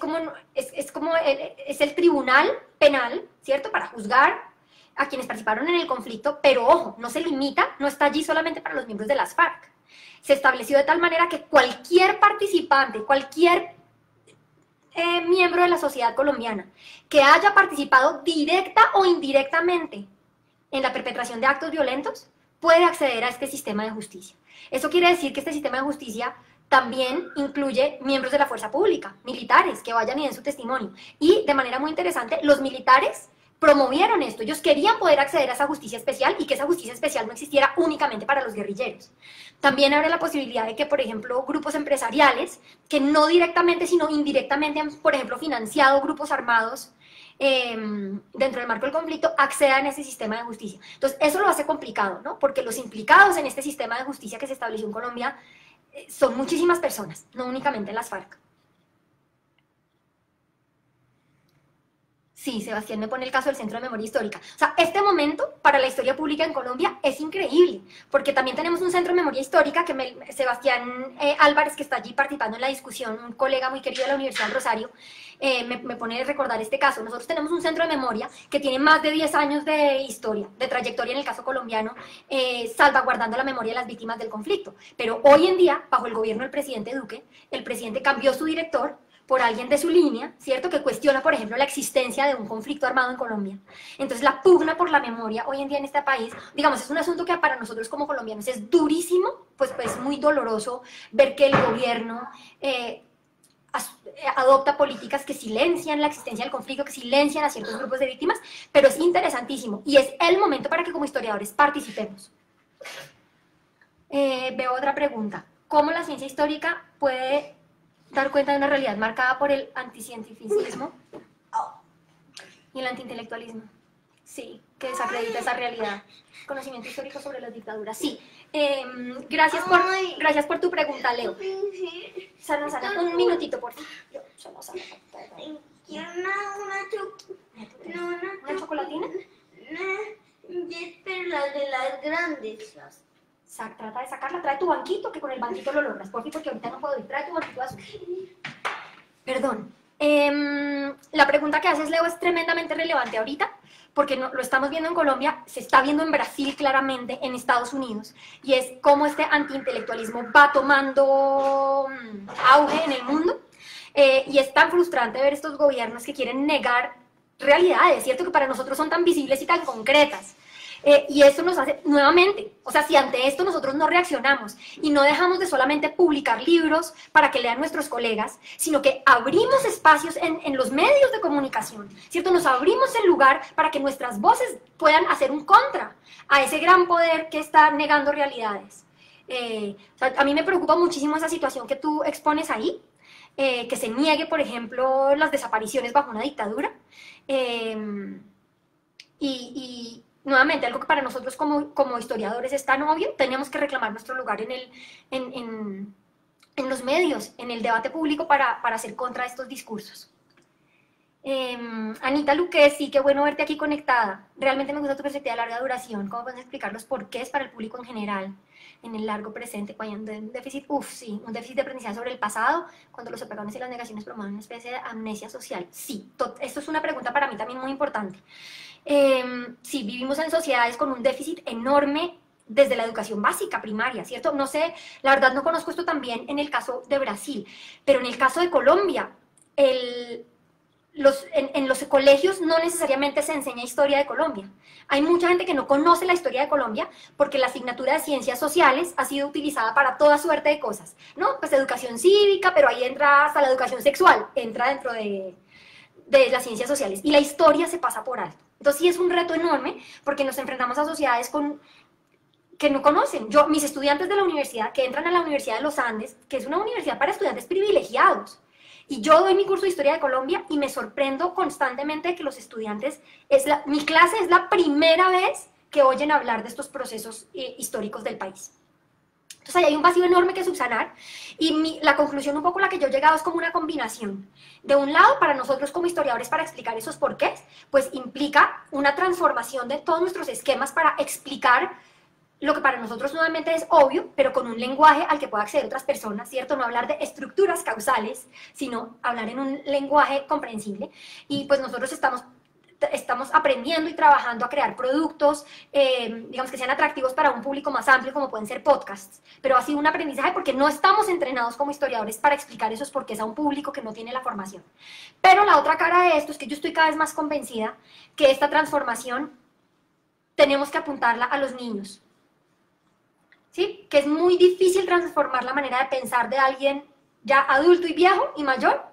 el tribunal penal, ¿cierto? Para juzgar a quienes participaron en el conflicto, pero ojo, no se limita, no está allí solamente para los miembros de las FARC. Se estableció de tal manera que cualquier participante, cualquier miembro de la sociedad colombiana que haya participado directa o indirectamente en la perpetración de actos violentos puede acceder a este sistema de justicia. Eso quiere decir que este sistema de justicia también incluye miembros de la fuerza pública, militares, que vayan y den su testimonio. Y de manera muy interesante, los militares promovieron esto. Ellos querían poder acceder a esa justicia especial y que esa justicia especial no existiera únicamente para los guerrilleros. También abre la posibilidad de que, por ejemplo, grupos empresariales que no directamente, sino indirectamente han, por ejemplo, financiado grupos armados dentro del marco del conflicto, accedan a ese sistema de justicia. Entonces, eso lo hace complicado, ¿no? Porque los implicados en este sistema de justicia que se estableció en Colombia son muchísimas personas, no únicamente las FARC. Sí, Sebastián me pone el caso del Centro de Memoria Histórica. O sea, este momento para la historia pública en Colombia es increíble, porque también tenemos un Centro de Memoria Histórica que Sebastián Álvarez, que está allí participando en la discusión, un colega muy querido de la Universidad del Rosario, me pone a recordar este caso. Nosotros tenemos un centro de memoria que tiene más de 10 años de historia, de trayectoria en el caso colombiano, salvaguardando la memoria de las víctimas del conflicto. Pero hoy en día, bajo el gobierno del presidente Duque, el presidente cambió su director por alguien de su línea, ¿cierto? Que cuestiona, por ejemplo, la existencia de un conflicto armado en Colombia. Entonces, la pugna por la memoria hoy en día en este país, digamos, es un asunto que para nosotros como colombianos es durísimo, pues es muy doloroso ver que el gobierno adopta políticas que silencian la existencia del conflicto, que silencian a ciertos grupos de víctimas, pero es interesantísimo y es el momento para que como historiadores participemos. Veo otra pregunta. ¿Cómo la ciencia histórica puede dar cuenta de una realidad marcada por el anticientificismo y el antiintelectualismo? Sí, que desacredita esa realidad. Conocimiento histórico sobre las dictaduras. Sí. Gracias por tu pregunta, Leo. Sana, un minutito, por favor. Quiero ¿Una chocolatina? Pero la de las grandes. Trata de sacarla, trae tu banquito, que con el banquito lo logras, porque ahorita no puedo ir, trae tu banquito azul. Perdón. La pregunta que haces, Leo, es tremendamente relevante ahorita, porque lo estamos viendo en Colombia, se está viendo en Brasil claramente, en Estados Unidos, y es cómo este antiintelectualismo va tomando auge en el mundo, y es tan frustrante ver estos gobiernos que quieren negar realidades, ¿cierto? Que para nosotros son tan visibles y tan concretas. Y esto nos hace, nuevamente, o sea, si ante esto nosotros no reaccionamos y no dejamos de solamente publicar libros para que lean nuestros colegas, sino que abrimos espacios en los medios de comunicación, ¿cierto? Nos abrimos el lugar para que nuestras voces puedan hacer un contra a ese gran poder que está negando realidades. O sea, a mí me preocupa muchísimo esa situación que tú expones ahí, que se niegue, por ejemplo, las desapariciones bajo una dictadura, nuevamente, algo que para nosotros como historiadores es tan obvio, tenemos que reclamar nuestro lugar en los medios, en el debate público para hacer contra estos discursos. Anita Luque, sí, qué bueno verte aquí conectada. Realmente me gusta tu perspectiva de larga duración. ¿Cómo puedes explicar los porqués para el público en general en el largo presente, cuando hay un déficit? Sí, un déficit de aprendizaje sobre el pasado, cuando los apagones y las negaciones promueven una especie de amnesia social. Sí, esto es una pregunta para mí también muy importante. Sí, vivimos en sociedades con un déficit enorme desde la educación básica, primaria, ¿cierto? No sé, la verdad no conozco esto también en el caso de Brasil, pero en el caso de Colombia, en los colegios no necesariamente se enseña historia de Colombia. Hay mucha gente que no conoce la historia de Colombia porque la asignatura de ciencias sociales ha sido utilizada para toda suerte de cosas, ¿no? Pues educación cívica, pero ahí entra hasta la educación sexual, entra dentro de las ciencias sociales, y la historia se pasa por alto. Entonces sí es un reto enorme porque nos enfrentamos a sociedades que no conocen. Mis estudiantes de la universidad, que entran a la Universidad de los Andes, que es una universidad para estudiantes privilegiados, y yo doy mi curso de Historia de Colombia y me sorprendo constantemente de que los estudiantes, mi clase es la primera vez que oyen hablar de estos procesos históricos del país. Entonces ahí hay un vacío enorme que subsanar, y la conclusión un poco a la que yo he llegado es como una combinación. De un lado, para nosotros como historiadores, para explicar esos porqués, pues implica una transformación de todos nuestros esquemas para explicar lo que para nosotros nuevamente es obvio, pero con un lenguaje al que pueda acceder otras personas, ¿cierto? No hablar de estructuras causales, sino hablar en un lenguaje comprensible. Y pues nosotros estamos aprendiendo y trabajando a crear productos, digamos, que sean atractivos para un público más amplio, como pueden ser podcasts, pero ha sido un aprendizaje porque no estamos entrenados como historiadores para explicar esos porqués a un público que no tiene la formación. Pero la otra cara de esto es que yo estoy cada vez más convencida que esta transformación tenemos que apuntarla a los niños, ¿sí? Que es muy difícil transformar la manera de pensar de alguien ya adulto y viejo y mayor,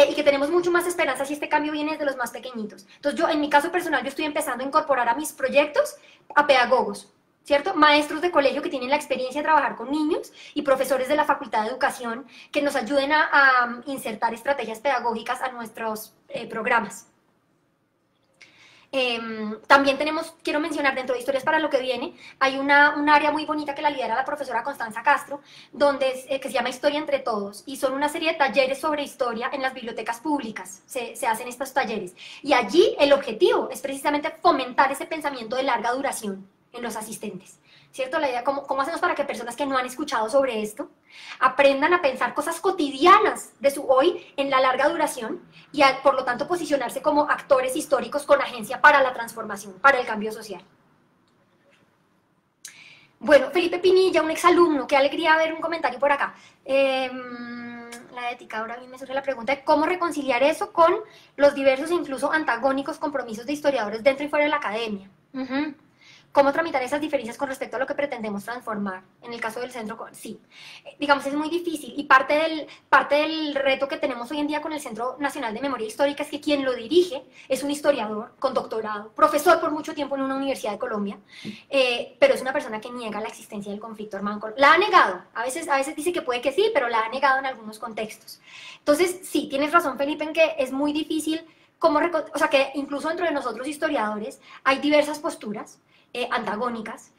y que tenemos mucho más esperanza si este cambio viene desde los más pequeñitos. Entonces yo, en mi caso personal, yo estoy empezando a incorporar a mis proyectos a pedagogos, ¿cierto? Maestros de colegio que tienen la experiencia de trabajar con niños y profesores de la Facultad de Educación que nos ayuden a insertar estrategias pedagógicas a nuestros programas. También quiero mencionar dentro de Historias para lo que viene, hay un área muy bonita que la lidera la profesora Constanza Castro, que se llama Historia entre Todos, y son una serie de talleres sobre historia en las bibliotecas públicas, se hacen estos talleres. Y allí el objetivo es precisamente fomentar ese pensamiento de larga duración en los asistentes, ¿cierto? La idea, ¿cómo hacemos para que personas que no han escuchado sobre esto aprendan a pensar cosas cotidianas de su hoy en la larga duración y por lo tanto posicionarse como actores históricos con agencia para la transformación, para el cambio social? Bueno, Felipe Pinilla, un exalumno, qué alegría ver un comentario por acá. La ética, ahora a mí me surge la pregunta de cómo reconciliar eso con los diversos e incluso antagónicos compromisos de historiadores dentro y fuera de la academia. ¿Cómo tramitar esas diferencias con respecto a lo que pretendemos transformar? En el caso del centro, sí. Digamos, es muy difícil y parte del reto que tenemos hoy en día con el Centro Nacional de Memoria Histórica es que quien lo dirige es un historiador con doctorado, profesor por mucho tiempo en una universidad de Colombia, pero es una persona que niega la existencia del conflicto armado. La ha negado, a veces dice que puede que sí, pero la ha negado en algunos contextos. Entonces, sí, tienes razón, Felipe, en que es muy difícil, o sea, que incluso dentro de nosotros historiadores hay diversas posturas, antagónicas,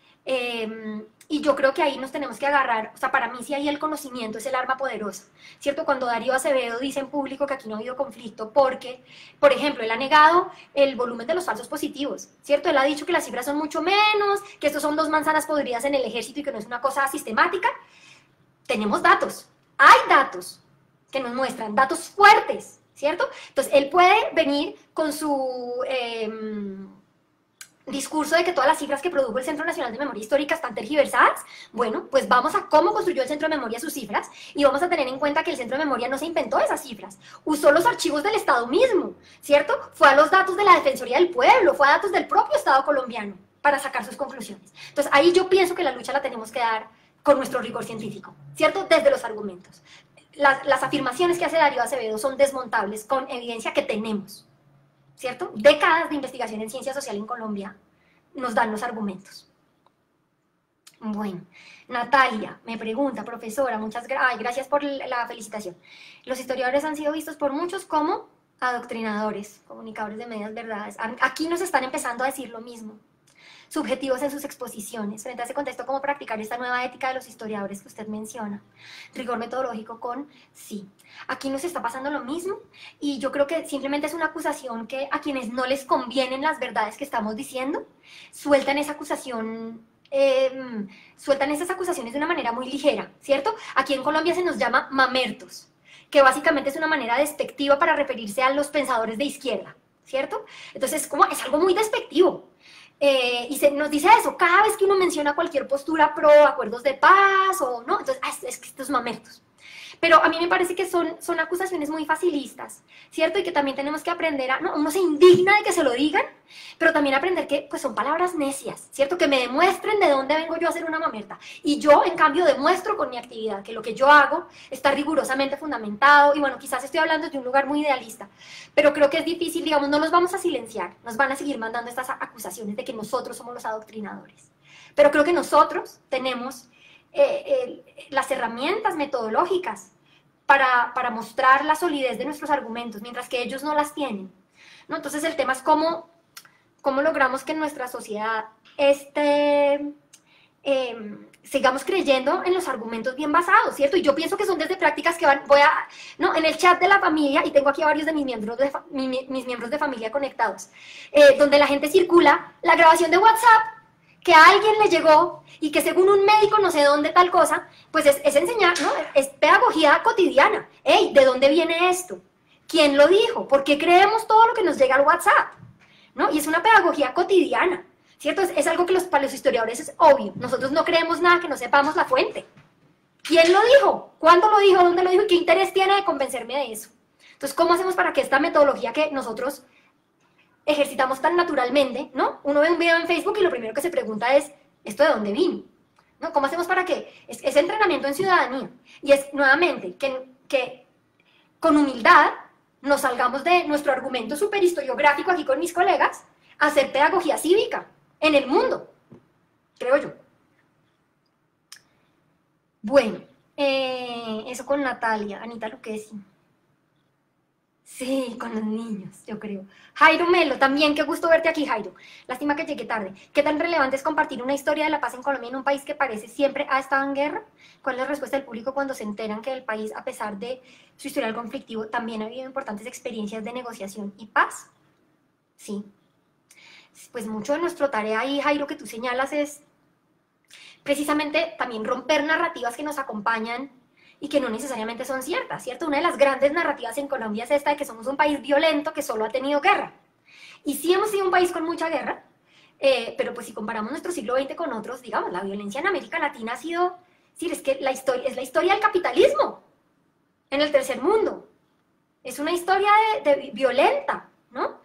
y yo creo que ahí nos tenemos que agarrar, o sea, para mí sí ahí el conocimiento es el arma poderosa, ¿cierto? Cuando Darío Acevedo dice en público que aquí no ha habido conflicto porque, por ejemplo, él ha negado el volumen de los falsos positivos, ¿cierto? Él ha dicho que las cifras son mucho menos, que estos son 2 manzanas podridas en el ejército y que no es una cosa sistemática. Tenemos datos, hay datos que nos muestran, datos fuertes, ¿cierto? Entonces, él puede venir con su discurso de que todas las cifras que produjo el Centro Nacional de Memoria Histórica están tergiversadas. Bueno, pues vamos a cómo construyó el Centro de Memoria sus cifras y vamos a tener en cuenta que el Centro de Memoria no se inventó esas cifras, usó los archivos del Estado mismo, ¿cierto? Fue a los datos de la Defensoría del Pueblo, fue a datos del propio Estado colombiano para sacar sus conclusiones. Entonces ahí yo pienso que la lucha la tenemos que dar con nuestro rigor científico, ¿cierto? Desde los argumentos. Las afirmaciones que hace Darío Acevedo son desmontables con evidencia que tenemos, ¿cierto? Décadas de investigación en ciencia social en Colombia nos dan los argumentos. Bueno, Natalia me pregunta, profesora, gracias por la felicitación. Los historiadores han sido vistos por muchos como adoctrinadores, comunicadores de medias verdades. Aquí nos están empezando a decir lo mismo. Subjetivos en sus exposiciones. Frente a ese contexto, ¿cómo practicar esta nueva ética de los historiadores que usted menciona? Rigor metodológico sí. Aquí nos está pasando lo mismo y yo creo que simplemente es una acusación que a quienes no les convienen las verdades que estamos diciendo, sueltan esa acusación, sueltan esas acusaciones de una manera muy ligera, ¿cierto? Aquí en Colombia se nos llama mamertos, que básicamente es una manera despectiva para referirse a los pensadores de izquierda, ¿cierto? Entonces es algo muy despectivo. Y nos dice eso, cada vez que uno menciona cualquier postura pro acuerdos de paz o no, entonces es que estos mamertos. Pero a mí me parece que son acusaciones muy facilistas, ¿cierto? Y que también tenemos que aprender uno se indigna de que se lo digan, pero también aprender que pues son palabras necias, ¿cierto? Que me demuestren de dónde vengo yo a hacer una mamerta. Y yo, en cambio, demuestro con mi actividad que lo que yo hago está rigurosamente fundamentado, y bueno, quizás estoy hablando desde un lugar muy idealista, pero creo que es difícil, digamos, no los vamos a silenciar, nos van a seguir mandando estas acusaciones de que nosotros somos los adoctrinadores. Pero creo que nosotros tenemos las herramientas metodológicas para mostrar la solidez de nuestros argumentos, mientras que ellos no las tienen, ¿no? Entonces el tema es cómo logramos que en nuestra sociedad sigamos creyendo en los argumentos bien basados, ¿cierto? Y yo pienso que son desde prácticas que en el chat de la familia, y tengo aquí a varios de mis miembros de familia conectados, donde la gente circula la grabación de WhatsApp, que a alguien le llegó y que según un médico no sé dónde tal cosa, pues es enseñar, ¿no? Es pedagogía cotidiana. ¡Ey! ¿De dónde viene esto? ¿Quién lo dijo? ¿Por qué creemos todo lo que nos llega al WhatsApp? ¿No? Y es una pedagogía cotidiana, ¿cierto? Es algo que para los historiadores es obvio. Nosotros no creemos nada que no sepamos la fuente. ¿Quién lo dijo? ¿Cuándo lo dijo? ¿Dónde lo dijo? ¿Y qué interés tiene de convencerme de eso? Entonces, ¿cómo hacemos para que esta metodología que nosotros ejercitamos tan naturalmente, ¿no? Uno ve un video en Facebook y lo primero que se pregunta es, ¿esto de dónde vino? ¿No? ¿Cómo hacemos para que es entrenamiento en ciudadanía? Y es, nuevamente, que con humildad nos salgamos de nuestro argumento superhistoriográfico aquí con mis colegas a hacer pedagogía cívica en el mundo, creo yo. Bueno, eso con Natalia, Anita Luquesi. Sí, con los niños, yo creo. Jairo Melo, también, qué gusto verte aquí, Jairo. Lástima que llegué tarde. ¿Qué tan relevante es compartir una historia de la paz en Colombia en un país que parece siempre ha estado en guerra? ¿Cuál es la respuesta del público cuando se enteran que el país, a pesar de su historial conflictivo, también ha vivido importantes experiencias de negociación y paz? Sí. Pues mucho de nuestra tarea ahí, Jairo, que tú señalas es precisamente también romper narrativas que nos acompañan y que no necesariamente son ciertas, ¿cierto? Una de las grandes narrativas en Colombia es esta de que somos un país violento que solo ha tenido guerra. Y sí hemos sido un país con mucha guerra, pero pues si comparamos nuestro siglo XX con otros, digamos, la violencia en América Latina ha sido, sí, es que es la historia del capitalismo en el tercer mundo. Es una historia de violenta, ¿no?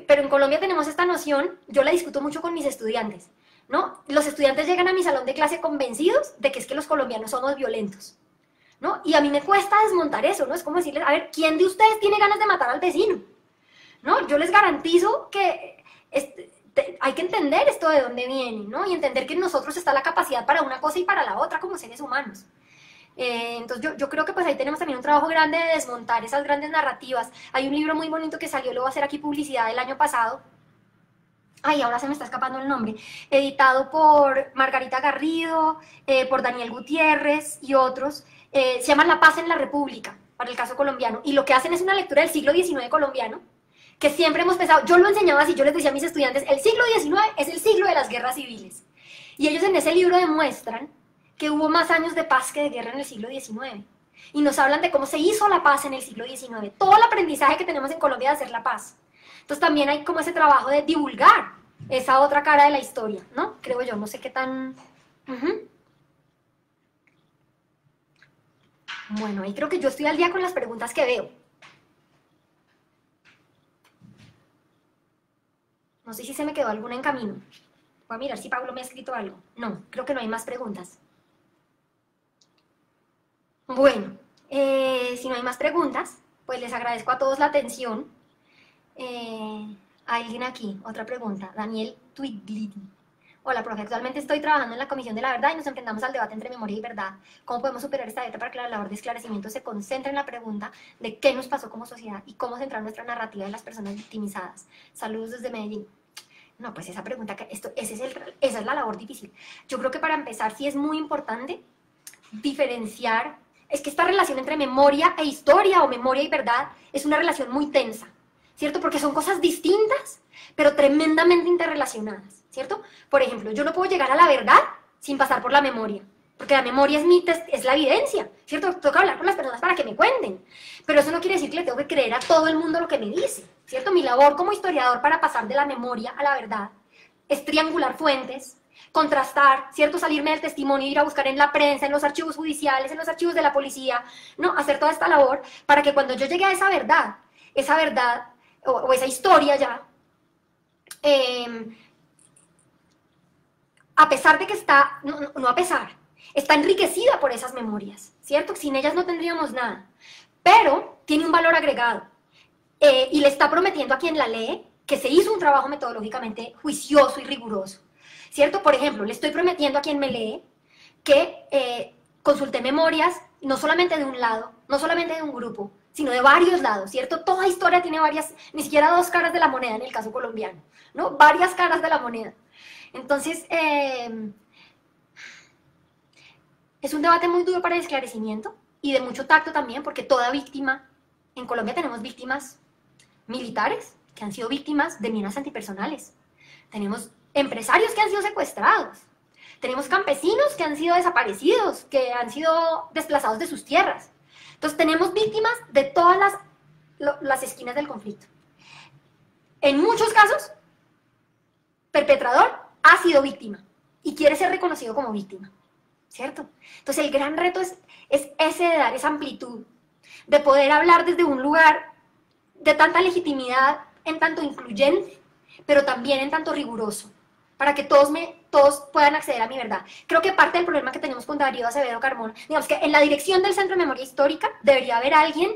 Pero en Colombia tenemos esta noción, yo la discuto mucho con mis estudiantes, ¿no? Los estudiantes llegan a mi salón de clase convencidos de que es que los colombianos somos violentos, ¿no? Y a mí me cuesta desmontar eso, ¿no? Es como decirles, a ver, ¿quién de ustedes tiene ganas de matar al vecino? ¿No? Yo les garantizo que hay que entender esto de dónde viene, ¿no? Y entender que en nosotros está la capacidad para una cosa y para la otra como seres humanos. Entonces yo creo que pues ahí tenemos también un trabajo grande de desmontar esas grandes narrativas. Hay un libro muy bonito que salió, lo voy a hacer aquí publicidad el año pasado, ay, ahora se me está escapando el nombre, editado por Margarita Garrido, por Daniel Gutiérrez y otros, se llama La Paz en la República, para el caso colombiano, y lo que hacen es una lectura del siglo XIX colombiano, que siempre hemos pensado, yo lo enseñaba así, yo les decía a mis estudiantes, el siglo XIX es el siglo de las guerras civiles, y ellos en ese libro demuestran que hubo más años de paz que de guerra en el siglo XIX, y nos hablan de cómo se hizo la paz en el siglo XIX, todo el aprendizaje que tenemos en Colombia de hacer la paz. Entonces también hay como ese trabajo de divulgar esa otra cara de la historia, ¿no? Creo yo, no sé qué tan... Bueno, ahí creo que yo estoy al día con las preguntas que veo. No sé si se me quedó alguna en camino. Voy a mirar si Pablo me ha escrito algo. No, creo que no hay más preguntas. Bueno, si no hay más preguntas, pues les agradezco a todos la atención. Alguien aquí, otra pregunta, Daniel Twigliti. Hola, profe, actualmente estoy trabajando en la Comisión de la Verdad y nos enfrentamos al debate entre memoria y verdad. ¿Cómo podemos superar esta dieta para que la labor de esclarecimiento se concentre en la pregunta de qué nos pasó como sociedad y cómo centrar nuestra narrativa de las personas victimizadas? Saludos desde Medellín. No, pues esa pregunta, esa es la labor difícil. Yo creo que para empezar sí es muy importante diferenciar, es que esta relación entre memoria e historia o memoria y verdad es una relación muy tensa, ¿cierto? Porque son cosas distintas, pero tremendamente interrelacionadas, ¿cierto? Por ejemplo, yo no puedo llegar a la verdad sin pasar por la memoria, porque la memoria es la evidencia, ¿cierto? Tengo que hablar con las personas para que me cuenten, pero eso no quiere decir que le tengo que creer a todo el mundo lo que me dice, ¿cierto? Mi labor como historiador para pasar de la memoria a la verdad es triangular fuentes, contrastar, ¿cierto? Salirme del testimonio, ir a buscar en la prensa, en los archivos judiciales, en los archivos de la policía, ¿no? Hacer toda esta labor para que cuando yo llegue a esa verdad o esa historia ya, a pesar de que está, no a pesar, está enriquecida por esas memorias, ¿cierto? Sin ellas no tendríamos nada, pero tiene un valor agregado y le está prometiendo a quien la lee que se hizo un trabajo metodológicamente juicioso y riguroso, ¿cierto? Por ejemplo, le estoy prometiendo a quien me lee que consulté memorias no solamente de un lado, no solamente de un grupo, sino de varios lados, ¿cierto? Toda historia tiene varias, ni siquiera dos caras de la moneda en el caso colombiano, ¿no? Varias caras de la moneda. Entonces, es un debate muy duro para el esclarecimiento y de mucho tacto también, porque toda víctima, en Colombia tenemos víctimas militares que han sido víctimas de minas antipersonales, tenemos empresarios que han sido secuestrados, tenemos campesinos que han sido desaparecidos, que han sido desplazados de sus tierras. Entonces tenemos víctimas de todas las esquinas del conflicto. En muchos casos, perpetrador ha sido víctima y quiere ser reconocido como víctima, ¿cierto? Entonces el gran reto es ese de dar esa amplitud, de poder hablar desde un lugar de tanta legitimidad, en tanto incluyente, pero también en tanto riguroso, para que todos puedan acceder a mi verdad. Creo que parte del problema que tenemos con Darío Acevedo Carmona, digamos que en la dirección del Centro de Memoria Histórica debería haber alguien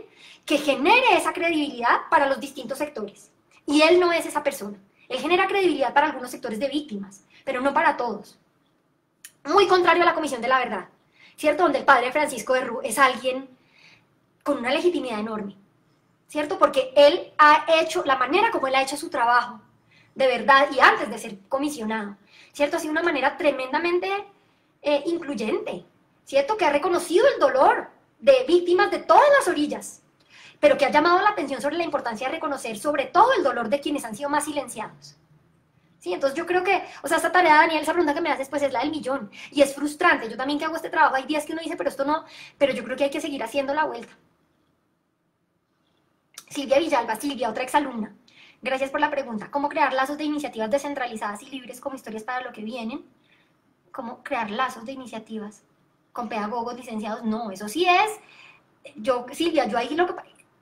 que genere esa credibilidad para los distintos sectores. Y él no es esa persona. Él genera credibilidad para algunos sectores de víctimas, pero no para todos. Muy contrario a la Comisión de la Verdad, ¿cierto? Donde el padre Francisco de Rú es alguien con una legitimidad enorme. ¿cierto? Porque él ha hecho, la manera como él ha hecho su trabajo, de verdad, y antes de ser comisionado, ¿cierto? Ha sido una manera tremendamente incluyente, ¿cierto? Que ha reconocido el dolor de víctimas de todas las orillas, pero que ha llamado la atención sobre la importancia de reconocer sobre todo el dolor de quienes han sido más silenciados. Sí, entonces yo creo que, o sea, esta tarea, Daniel, esa pregunta que me haces, pues es la del millón, y es frustrante. Yo también que hago este trabajo, hay días que uno dice, pero esto no, pero yo creo que hay que seguir haciendo la vuelta. Silvia Villalba, Silvia, otra exalumna. Gracias por la pregunta. ¿Cómo crear lazos de iniciativas descentralizadas y libres como historias para lo que vienen? ¿Cómo crear lazos de iniciativas con pedagogos licenciados? No, eso sí es, Silvia, yo ahí lo que...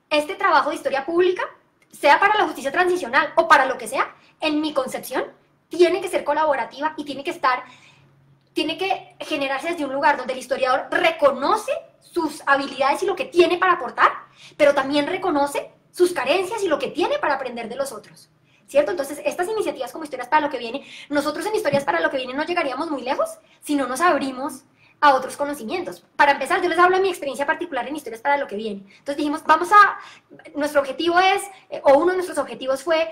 Este trabajo de historia pública, sea para la justicia transicional o para lo que sea, en mi concepción, tiene que ser colaborativa y tiene que generarse desde un lugar donde el historiador reconoce sus habilidades y lo que tiene para aportar, pero también reconoce sus carencias y lo que tiene para aprender de los otros, ¿cierto? Entonces, estas iniciativas como Historias para lo que viene, nosotros en Historias para lo que viene no llegaríamos muy lejos si no nos abrimos a otros conocimientos. Para empezar, yo les hablo de mi experiencia particular en Historias para lo que viene. Entonces dijimos, nuestro objetivo es, o uno de nuestros objetivos fue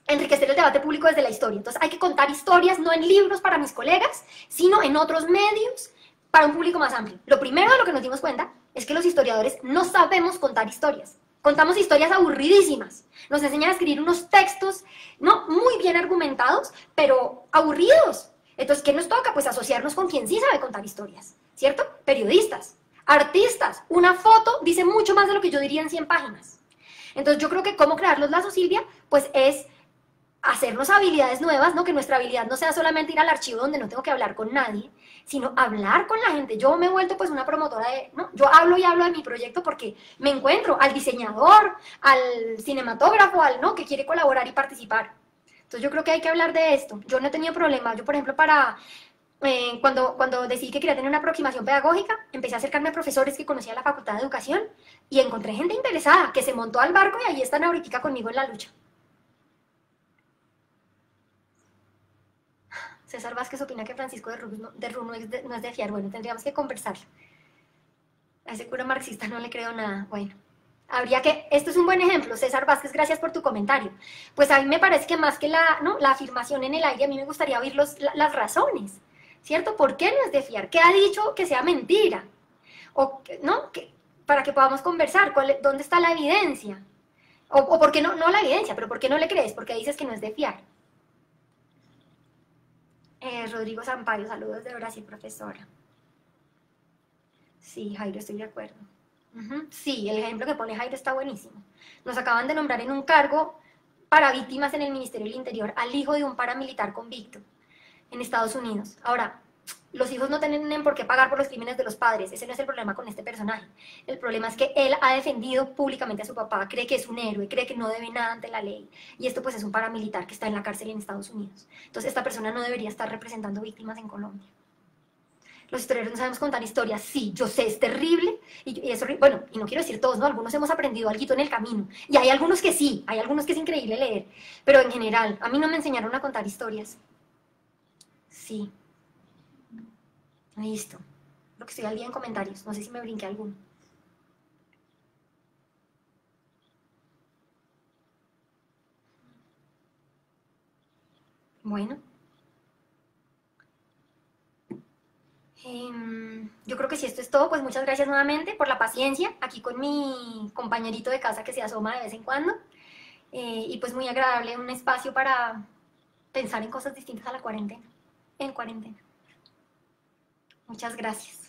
enriquecer el debate público desde la historia. Entonces hay que contar historias no en libros para mis colegas, sino en otros medios para un público más amplio. Lo primero de lo que nos dimos cuenta es que los historiadores no sabemos contar historias. Contamos historias aburridísimas. Nos enseñan a escribir unos textos, no muy bien argumentados, pero aburridos. Entonces, ¿qué nos toca? Pues asociarnos con quien sí sabe contar historias, ¿cierto? Periodistas, artistas. Una foto dice mucho más de lo que yo diría en 100 páginas. Entonces, yo creo que cómo crear los lazos, Silvia, pues es hacernos habilidades nuevas, ¿no? Que nuestra habilidad no sea solamente ir al archivo donde no tengo que hablar con nadie, sino hablar con la gente. Yo me he vuelto pues una promotora de, ¿no? Yo hablo y hablo de mi proyecto porque me encuentro al diseñador, al cinematógrafo, al, ¿no? Que quiere colaborar y participar. Entonces yo creo que hay que hablar de esto. Yo no he tenido problema. Yo, por ejemplo, cuando decidí que quería tener una aproximación pedagógica, empecé a acercarme a profesores que conocía la Facultad de Educación y encontré gente interesada que se montó al barco y ahí están ahorita conmigo en la lucha. César Vázquez opina que Francisco de Rú no es de fiar. Bueno, tendríamos que conversar. A ese cura marxista no le creo nada. Bueno, esto es un buen ejemplo. César Vázquez, gracias por tu comentario. Pues a mí me parece que más que la afirmación en el aire, a mí me gustaría oír las razones, ¿cierto? ¿Por qué no es de fiar? ¿Qué ha dicho que sea mentira? O, ¿no? Para que podamos conversar, ¿dónde está la evidencia? O ¿por qué no la evidencia? Pero ¿por qué no le crees? ¿Por qué dices que no es de fiar? Rodrigo Zampayo, saludos de Brasil, profesora. Sí, Jairo, estoy de acuerdo. Sí, el ejemplo que pone Jairo está buenísimo. Nos acaban de nombrar en un cargo para víctimas en el Ministerio del Interior al hijo de un paramilitar convicto en Estados Unidos. Ahora, los hijos no tienen por qué pagar por los crímenes de los padres. Ese no es el problema con este personaje. El problema es que él ha defendido públicamente a su papá, cree que es un héroe, cree que no debe nada ante la ley. Y esto pues es un paramilitar que está en la cárcel en Estados Unidos. Entonces esta persona no debería estar representando víctimas en Colombia. Los historiadores no sabemos contar historias. Sí, yo sé, es terrible. Y es horrible. Bueno, y no quiero decir todos, ¿no? Algunos hemos aprendido algo en el camino. Y hay algunos que sí, hay algunos que es increíble leer. Pero en general, a mí no me enseñaron a contar historias. Sí. Listo. Lo que estoy al día en comentarios. No sé si me brinqué alguno. Bueno. Yo creo que si esto es todo, pues muchas gracias nuevamente por la paciencia aquí con mi compañerito de casa que se asoma de vez en cuando. Y pues muy agradable un espacio para pensar en cosas distintas a la cuarentena. En cuarentena. Muchas gracias.